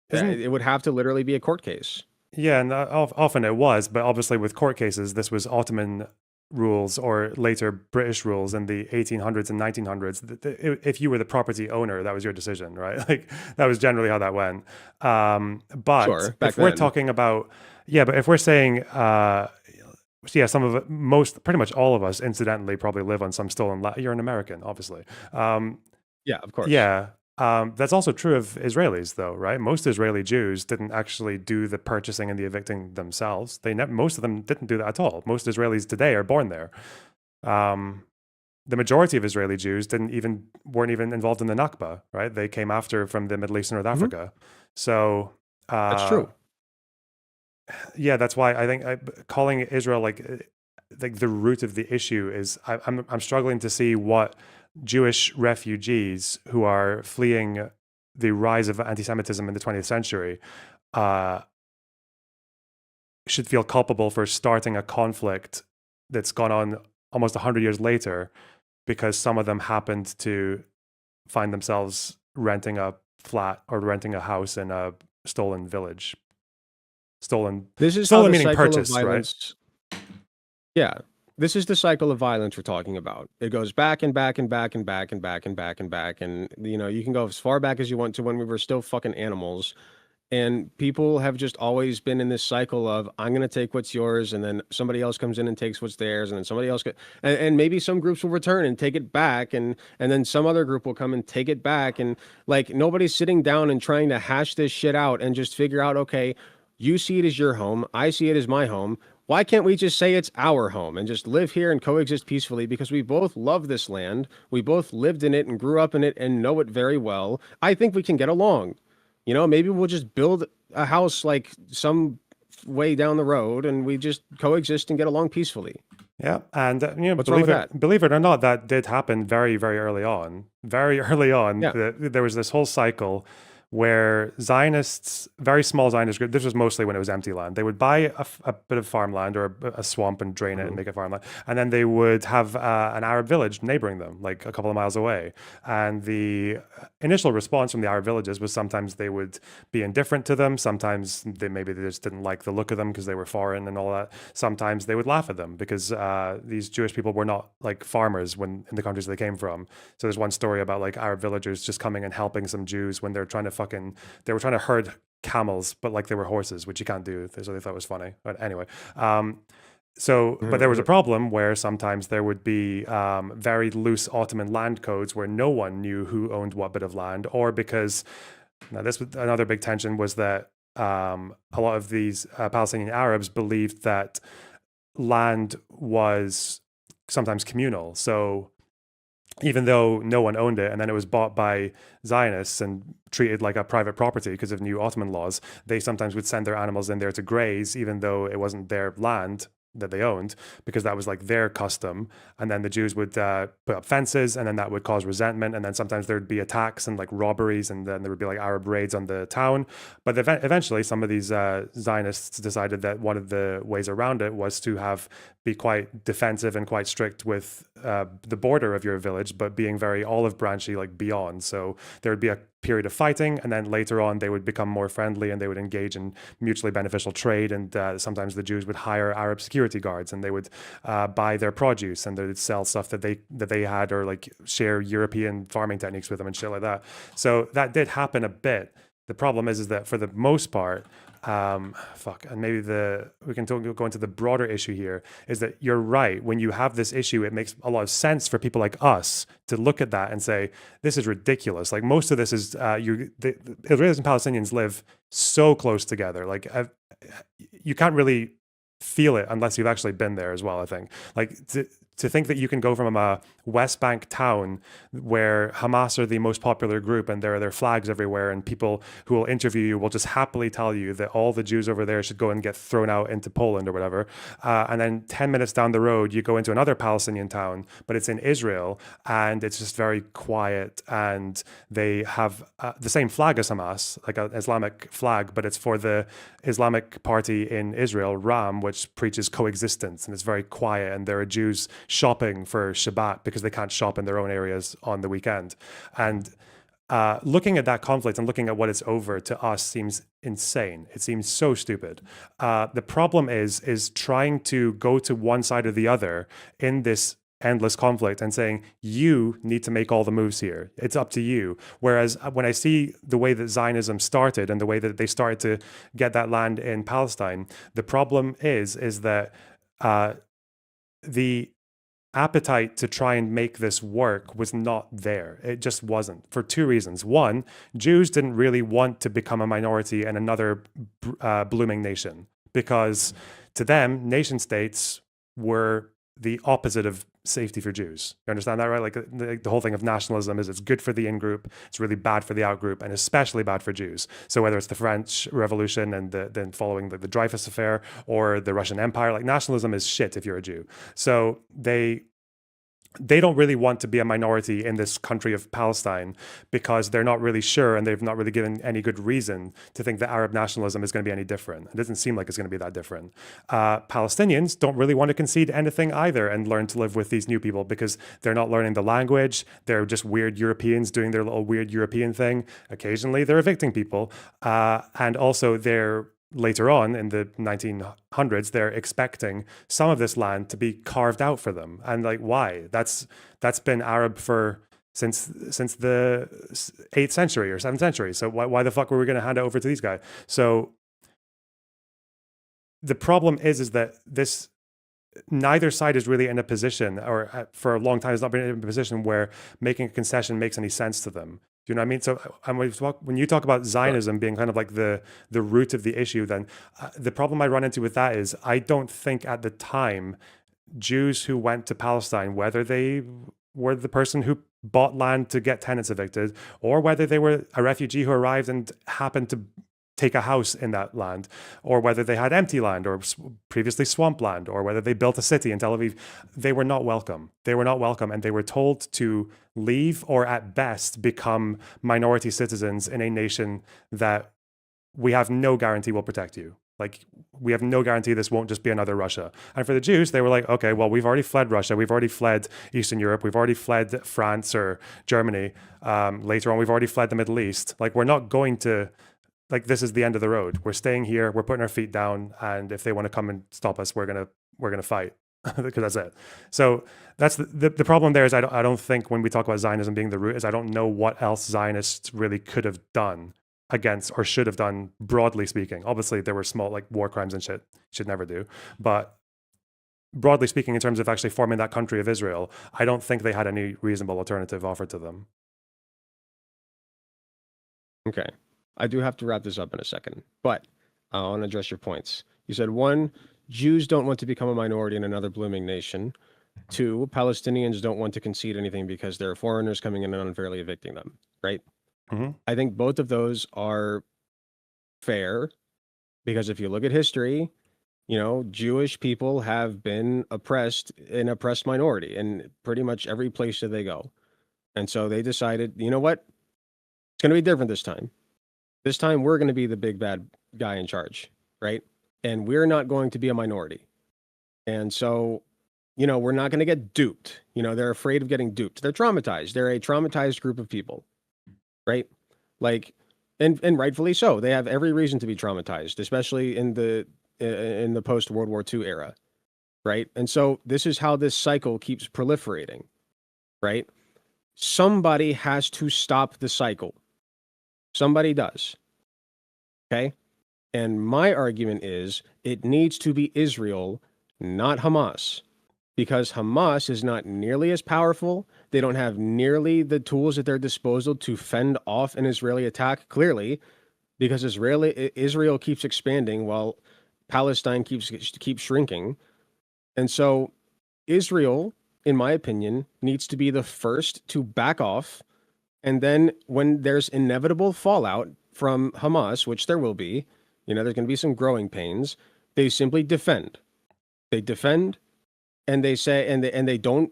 Isn't It would have to literally be a court case. Yeah, and often it was, but obviously with court cases, this was Ottoman rules or later British rules in the 1800s and 1900s. If you were the property owner, that was your decision, right? Like that was generally how that went. But Sure, back if we're then. talking about, yeah, but if we're saying, yeah, some of it, pretty much all of us, incidentally, probably live on some stolen land. You're an American, obviously. Yeah, of course. Yeah. That's also true of Israelis, though, right? Most Israeli Jews didn't actually do the purchasing and the evicting themselves. Most of them didn't do that at all. Most Israelis today are born there. The majority of Israeli Jews weren't even involved in the Nakba, right? They came after from the Middle East and North Mhm. Africa. So, That's true. yeah, that's why I think calling Israel like the root of the issue is I'm struggling to see what Jewish refugees who are fleeing the rise of anti-Semitism in the 20th century uh, should feel culpable for starting a conflict that's gone on almost 100 years later because some of them happened to find themselves renting a flat or renting a house in a stolen village. This is how Stolen the meaning cycle of purchased, right? violence. Yeah. This is the cycle of violence we're talking about. It goes back and back and back and back and back and back and back. And, you know, you can go as far back as you want to when we were still fucking animals. And people have just always been in this cycle of, I'm going to take what's yours. And then somebody else comes in and takes what's theirs. And then somebody else, and maybe some groups will return and take it back. And then some other group will come and take it back. And like, nobody's sitting down and trying to hash this shit out and just figure out, okay, you see it as your home. I see it as my home. Why can't we just say it's our home and just live here and coexist peacefully because we both love this land. We both lived in it and grew up in it and know it very well. I think we can get along. You know, maybe we'll just build a house like some way down the road and we just coexist and get along peacefully. Yeah, and What's wrong with that? believe it or not, that did happen very, very early on. Very early on, Yeah. there was this whole cycle where Zionists, very small Zionist group, this was mostly when it was empty land. They would buy a bit of farmland or a swamp and drain it and Mhm. make it farmland, and then they would have an Arab village neighboring them, like a couple of miles away. And the initial response from the Arab villages was sometimes they would be indifferent to them, sometimes maybe they just didn't like the look of them because they were foreign and all that. Sometimes they would laugh at them because these Jewish people were not like farmers when in the countries they came from. So there's one story about like Arab villagers just coming and helping some Jews when they were trying to herd camels, but like they were horses, which you can't do. So they thought it was funny. But anyway, but there was a problem where sometimes there would be very loose Ottoman land codes where no one knew who owned what bit of land, or because now this was another big tension was that a lot of these Palestinian Arabs believed that land was sometimes communal. So even though no one owned it, and then it was bought by Zionists and treated like a private property because of new Ottoman laws, they sometimes would send their animals in there to graze, even though it wasn't their land that they owned, because that was like their custom. And then the Jews would put up fences, and then that would cause resentment. And then sometimes there'd be attacks and like robberies, and then there would be like Arab raids on the town. But eventually, some of these Zionists decided that one of the ways around it was to be quite defensive and quite strict with the border of your village, but being very olive branchy, like beyond. So there would be a period of fighting, and then later on they would become more friendly and they would engage in mutually beneficial trade. And sometimes the Jews would hire Arab security guards, and they would buy their produce, and they would sell stuff that they had, or like share European farming techniques with them and shit like that. So that did happen a bit. The problem is that for the most part, and maybe we can go into the broader issue here, is that you're right. When you have this issue, it makes a lot of sense for people like us to look at that and say, this is ridiculous. Like, most of this is the Israelis and Palestinians live so close together. Like, you can't really feel it unless you've actually been there as well, I think. Like, to think that you can go from a West Bank town where Hamas are the most popular group and there are their flags everywhere, and people who will interview you will just happily tell you that all the Jews over there should go and get thrown out into Poland or whatever. And then 10 minutes down the road, you go into another Palestinian town, but it's in Israel, and it's just very quiet, and they have the same flag as Hamas, like an Islamic flag, but it's for the Islamic party in Israel, Ram, which preaches coexistence, and it's very quiet, and there are Jews shopping for Shabbat because they can't shop in their own areas on the weekend. And looking at that conflict and looking at what it's over, to us, seems insane. It seems so stupid. The problem is trying to go to one side or the other in this endless conflict and saying, you need to make all the moves here. It's up to you. Whereas when I see the way that Zionism started and the way that they started to get that land in Palestine, the problem is that the appetite to try and make this work was not there. It just wasn't, for two reasons. One, Jews didn't really want to become a minority in another blooming nation, because to them, nation states were the opposite of safety for Jews. You understand that, right? Like the whole thing of nationalism is it's good for the in-group, it's really bad for the out-group, and especially bad for Jews. So whether it's the French Revolution and then following the Dreyfus affair, or the Russian Empire, like, nationalism is shit if you're a Jew. So they don't really want to be a minority in this country of Palestine, because they're not really sure, and they've not really given any good reason to think that Arab nationalism is going to be any different. It doesn't seem like it's going to be that different. Palestinians don't really want to concede anything either and learn to live with these new people, because they're not learning the language. They're just weird Europeans doing their little weird European thing. Occasionally they're evicting people. And also later on in the 1900s, they're expecting some of this land to be carved out for them. And like, why? That's been Arab since the 8th century or 7th century. So why the fuck were we going to hand it over to these guys? So the problem is that neither side is really in a position, or for a long time has not been in a position where making a concession makes any sense to them. Do you know what I mean? So when you talk about Zionism being kind of like the root of the issue, then the problem I run into with that is, I don't think at the time Jews who went to Palestine, whether they were the person who bought land to get tenants evicted, or whether they were a refugee who arrived and happened to take a house in that land, or whether they had empty land or previously swampland, or whether they built a city in Tel Aviv, they were not welcome. They were not welcome, and they were told to leave, or at best become minority citizens in a nation that we have no guarantee will protect you. Like, we have no guarantee this won't just be another Russia. And for the Jews, they were like, okay, well, we've already fled Russia. We've already fled Eastern Europe. We've already fled France or Germany. Later on, we've already fled the Middle East. Like, we're not going to, like, this is the end of the road. We're staying here. We're putting our feet down. And if they want to come and stop us, we're gonna fight, because that's it. So that's the problem there is, I don't think when we talk about Zionism being the root, is I don't know what else Zionists really could have done against, or should have done, broadly speaking. Obviously, there were small, like, war crimes and shit should never do. But broadly speaking, in terms of actually forming that country of Israel, I don't think they had any reasonable alternative offered to them. Okay. I do have to wrap this up in a second, but I want to address your points. You said, one, Jews don't want to become a minority in another blooming nation. 2, Palestinians don't want to concede anything because there are foreigners coming in and unfairly evicting them, right? Hmm. I think both of those are fair because if you look at history, Jewish people have been an oppressed minority in pretty much every place that they go. And so they decided, you know what? It's going to be different this time. This time we're going to be the big bad guy in charge, right? And we're not going to be a minority. And so, we're not going to get duped. They're afraid of getting duped. They're traumatized. They're a traumatized group of people, right? Like, and rightfully so. They have every reason to be traumatized, especially in the post World War II era, right? And so this is how this cycle keeps proliferating, right? Somebody has to stop the cycle. Somebody does. Okay? And my argument is it needs to be Israel, not Hamas, because Hamas is not nearly as powerful. They don't have nearly the tools at their disposal to fend off an Israeli attack, clearly, because Israel keeps expanding while Palestine keeps shrinking. And so Israel, in my opinion, needs to be the first to back off. And then when there's inevitable fallout from Hamas, which there will be, there's going to be some growing pains, they simply defend. They defend and they say, and they don't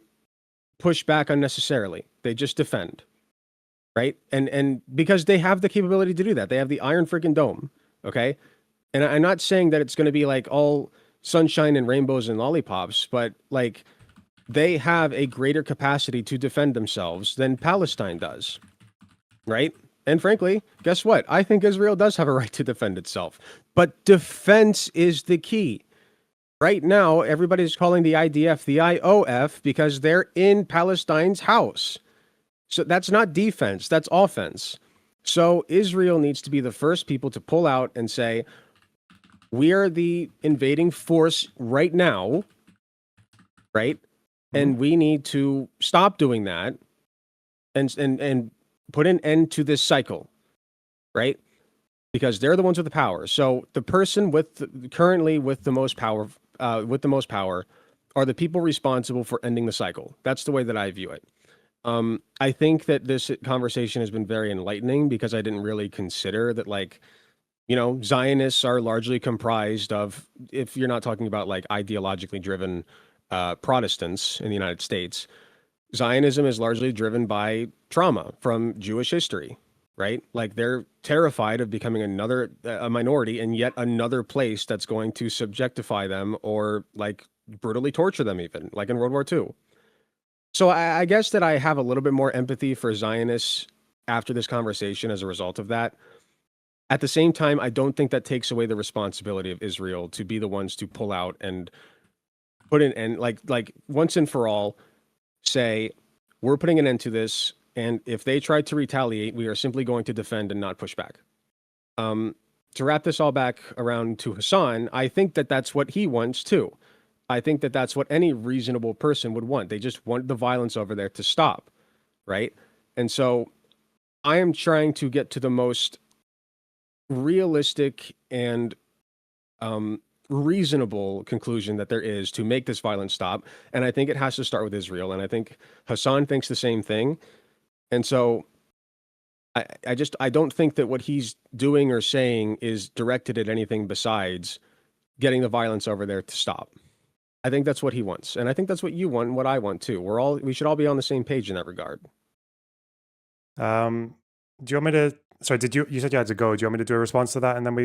push back unnecessarily. They just defend. Right. And because they have the capability to do that, they have the Iron freaking Dome. Okay. And I'm not saying that it's going to be like all sunshine and rainbows and lollipops, but like they have a greater capacity to defend themselves than Palestine does. Right. And frankly, guess what? I think Israel does have a right to defend itself. But defense is the key. Right now, everybody's calling the IDF the IOF because they're in Palestine's house. So that's not defense, that's offense. So Israel needs to be the first people to pull out and say, we are the invading force right now, right? And we need to stop doing that and put an end to this cycle, right? Because they're the ones with the power. So the person currently with the most power are the people responsible for ending the cycle. That's the way that I view it. I think that this conversation has been very enlightening because I didn't really consider that, like, Zionists are largely comprised of, if you're not talking about like ideologically driven Protestants in the United States, Zionism is largely driven by trauma from Jewish history, right? Like they're terrified of becoming a minority in yet another place that's going to subjectify them or like brutally torture them, even like in World War II. So I guess that I have a little bit more empathy for Zionists after this conversation as a result of that. At the same time, I don't think that takes away the responsibility of Israel to be the ones to pull out and put an end, like once and for all, say, we're putting an end to this, and if they try to retaliate, we are simply going to defend and not push back. To wrap this all back around to Hasan, I think that that's what he wants too. I think that that's what any reasonable person would want. They just want the violence over there to stop, right? And so I am trying to get to the most realistic and reasonable conclusion that there is to make this violence stop. And I think it has to start with Israel. And I think Hasan thinks the same thing. And so I don't think that what he's doing or saying is directed at anything besides getting the violence over there to stop. I think that's what he wants. And I think that's what you want and what I want too. We should all be on the same page in that regard. Do you want me to? Sorry, you said you had to go? Do you want me to do a response to that and then we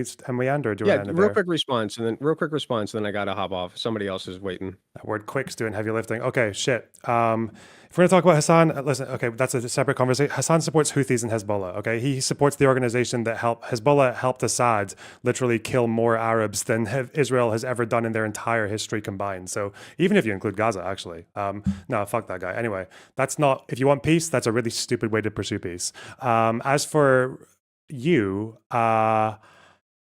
end, or do I end it real there? quick response, and then I gotta hop off. Somebody else is waiting. That word "quick's" doing heavy lifting. Okay, shit. If we're gonna talk about Hasan, listen. Okay, that's a separate conversation. Hasan supports Houthis and Hezbollah. Okay, he supports the organization that Hezbollah helped Assad literally kill more Arabs than Israel has ever done in their entire history combined. So even if you include Gaza, actually, no, fuck that guy. Anyway, that's not. If you want peace, that's a really stupid way to pursue peace. As for you,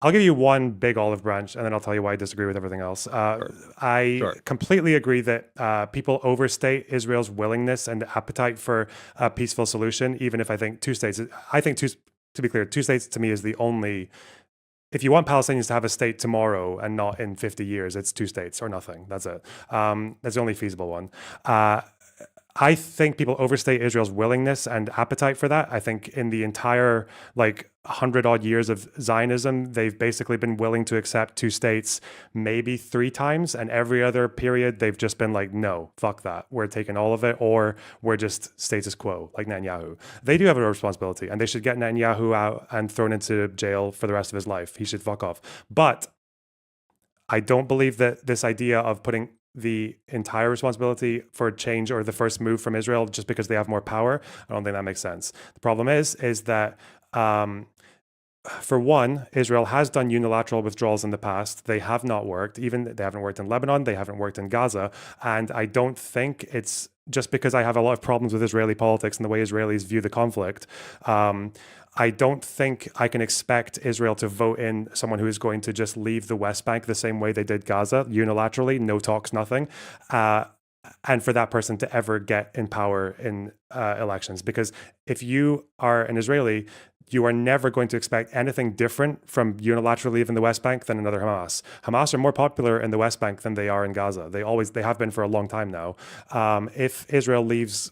I'll give you one big olive branch, and then I'll tell you why I disagree with everything else. I completely agree that people overstate Israel's willingness and appetite for a peaceful solution, even if I think two states, to be clear, two states to me is the only if you want Palestinians to have a state tomorrow and not in 50 years, it's two states or nothing. That's it. That's the only feasible one. I think people overstate Israel's willingness and appetite for that. I think in the entire 100 odd years of Zionism, they've basically been willing to accept two states maybe 3 times, and every other period they've just been like, no, fuck that. We're taking all of it, or we're just status quo, like Netanyahu. They do have a responsibility, and they should get Netanyahu out and thrown into jail for the rest of his life. He should fuck off. But I don't believe that this idea of putting the entire responsibility for change or the first move from Israel just because they have more power, I don't think that makes sense. The problem is that for one, Israel has done unilateral withdrawals in the past. They have not worked. Even they haven't worked in Lebanon. They haven't worked in Gaza. And I don't think it's just because I have a lot of problems with Israeli politics and the way Israelis view the conflict. I don't think I can expect Israel to vote in someone who is going to just leave the West Bank the same way they did Gaza, unilaterally, no talks, nothing. And for that person to ever get in power in elections. Because if you are an Israeli, you are never going to expect anything different from unilaterally leaving the West Bank than another Hamas. Hamas are more popular in the West Bank than they are in Gaza. They have been for a long time now. If Israel leaves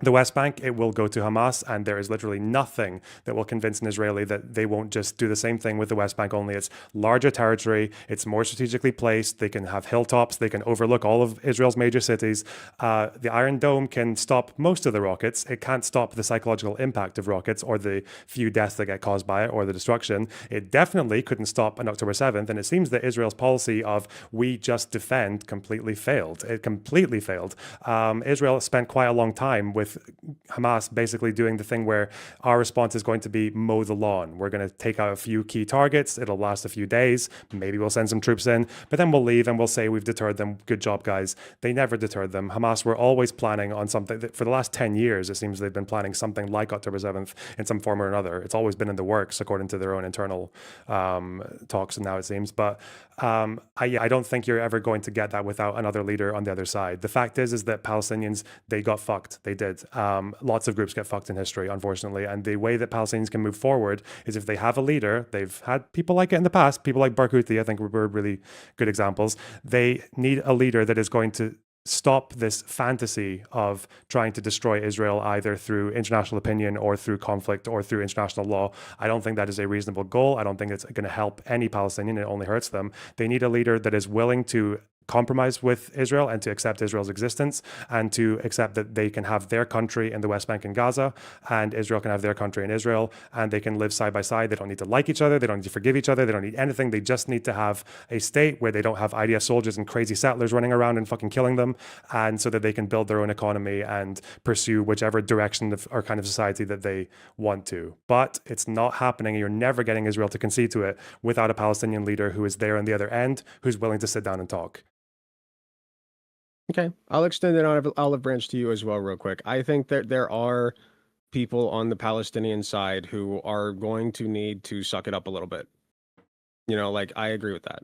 the West Bank, it will go to Hamas, and there is literally nothing that will convince an Israeli that they won't just do the same thing with the West Bank, only it's larger territory, it's more strategically placed, they can have hilltops, they can overlook all of Israel's major cities. The Iron Dome can stop most of the rockets. It can't stop the psychological impact of rockets or the few deaths that get caused by it or the destruction. It definitely couldn't stop on October 7th, and it seems that Israel's policy of we just defend completely failed. It completely failed. Israel spent quite a long time with Hamas basically doing the thing where our response is going to be mow the lawn. We're going to take out a few key targets. It'll last a few days. Maybe we'll send some troops in, but then we'll leave and we'll say we've deterred them. Good job, guys. They never deterred them. Hamas were always planning on something. For the last 10 years, it seems they've been planning something like October 7th in some form or another. It's always been in the works according to their own internal talks now, it seems. But I don't think you're ever going to get that without another leader on the other side. The fact is that Palestinians, they got fucked. They did. Lots of groups get fucked in history, unfortunately. And the way that Palestinians can move forward is if they have a leader. They've had people like it in the past. People like Barghouti, I think, were really good examples. They need a leader that is going to stop this fantasy of trying to destroy Israel either through international opinion or through conflict or through international law. I don't think that is a reasonable goal. I don't think it's going to help any Palestinian. It only hurts them. They need a leader that is willing to compromise with Israel and to accept Israel's existence and to accept that they can have their country in the West Bank and Gaza and Israel can have their country in Israel and they can live side by side. They don't need to like each other. They don't need to forgive each other. They don't need anything. They just need to have a state where they don't have IDF soldiers and crazy settlers running around and fucking killing them, and so that they can build their own economy and pursue whichever direction or kind of society that they want to. But it's not happening. You're never getting Israel to concede to it without a Palestinian leader who is there on the other end, who's willing to sit down and talk. Okay, I'll extend an olive branch to you as well real quick. I think that there are people on the Palestinian side who are going to need to suck it up a little bit. I agree with that.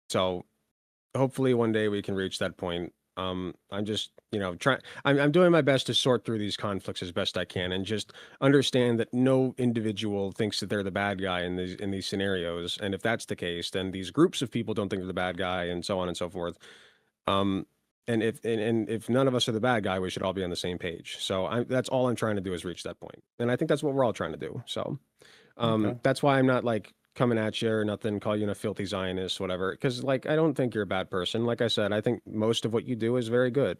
So hopefully one day we can reach that point. I'm just, I'm doing my best to sort through these conflicts as best I can and just understand that no individual thinks that they're the bad guy in these scenarios. And if that's the case, then these groups of people don't think they're the bad guy and so on and so forth. And if none of us are the bad guy, we should all be on the same page. So that's all I'm trying to do is reach that point. And I think that's what we're all trying to do. So that's why I'm not coming at you or nothing, call you a filthy Zionist, whatever. Because I don't think you're a bad person. Like I said, I think most of what you do is very good.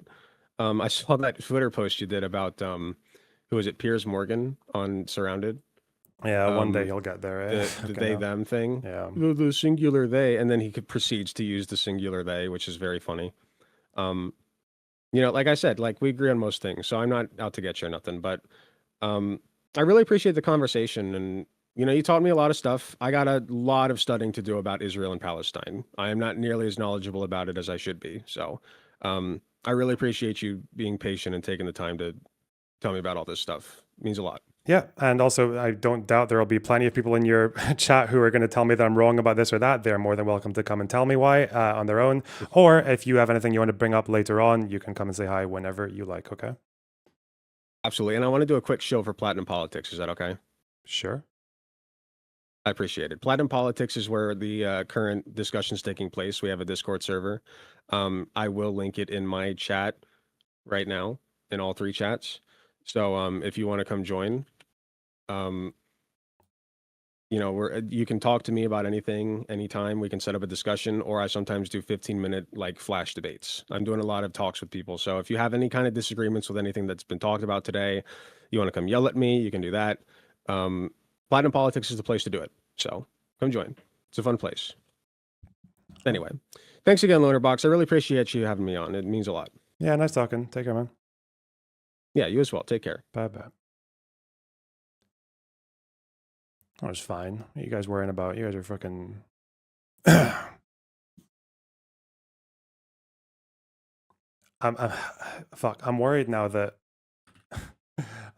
I saw that Twitter post you did about who is it, Piers Morgan on Surrounded. Yeah, one day he'll get there. The they them thing. Yeah. The singular they, and then he proceeds to use the singular they, which is very funny. Like I said, we agree on most things, so I'm not out to get you or nothing, but I really appreciate the conversation, and you taught me a lot of stuff. I got a lot of studying to do about Israel and Palestine. I am not nearly as knowledgeable about it as I should be, so I really appreciate you being patient and taking the time to tell me about all this stuff. It means a lot. Yeah, and also I don't doubt there will be plenty of people in your chat who are going to tell me that I'm wrong about this or that. They're more than welcome to come and tell me why on their own. Or if you have anything you want to bring up later on, you can come and say hi whenever you like, okay? Absolutely. And I want to do a quick show for Platinum Politics. Is that okay? Sure. I appreciate it. Platinum Politics is where the current discussion's taking place. We have a Discord server. I will link it in my chat right now, in all 3 chats. So if you want to come join, you know, you can talk to me about anything, anytime. We can set up a discussion, or I sometimes do 15-minute like flash debates. I'm doing a lot of talks with people. So if you have any kind of disagreements with anything that's been talked about today, you want to come yell at me, you can do that. Platinum Politics is the place to do it. So come join. It's a fun place. Anyway, thanks again, Lonerbox. I really appreciate you having me on. It means a lot. Yeah, nice talking. Take care, man. Yeah, you as well. Take care. Bye-bye. That was fine. What are you guys worrying about? You guys are fucking... I'm worried now that...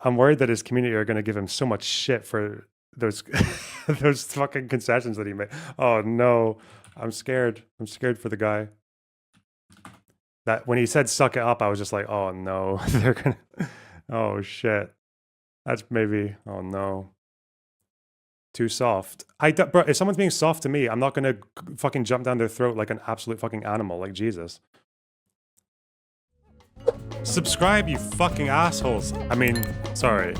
I'm worried that his community are going to give him so much shit for those those fucking concessions that he made. Oh, no. I'm scared. I'm scared for the guy. That when he said suck it up, I was just like, oh, no. They're going to... Oh, shit. That's maybe... Oh, no. Too soft. Bro, if someone's being soft to me, I'm not gonna fucking jump down their throat like an absolute fucking animal, like Jesus. Subscribe, you fucking assholes. I mean, sorry.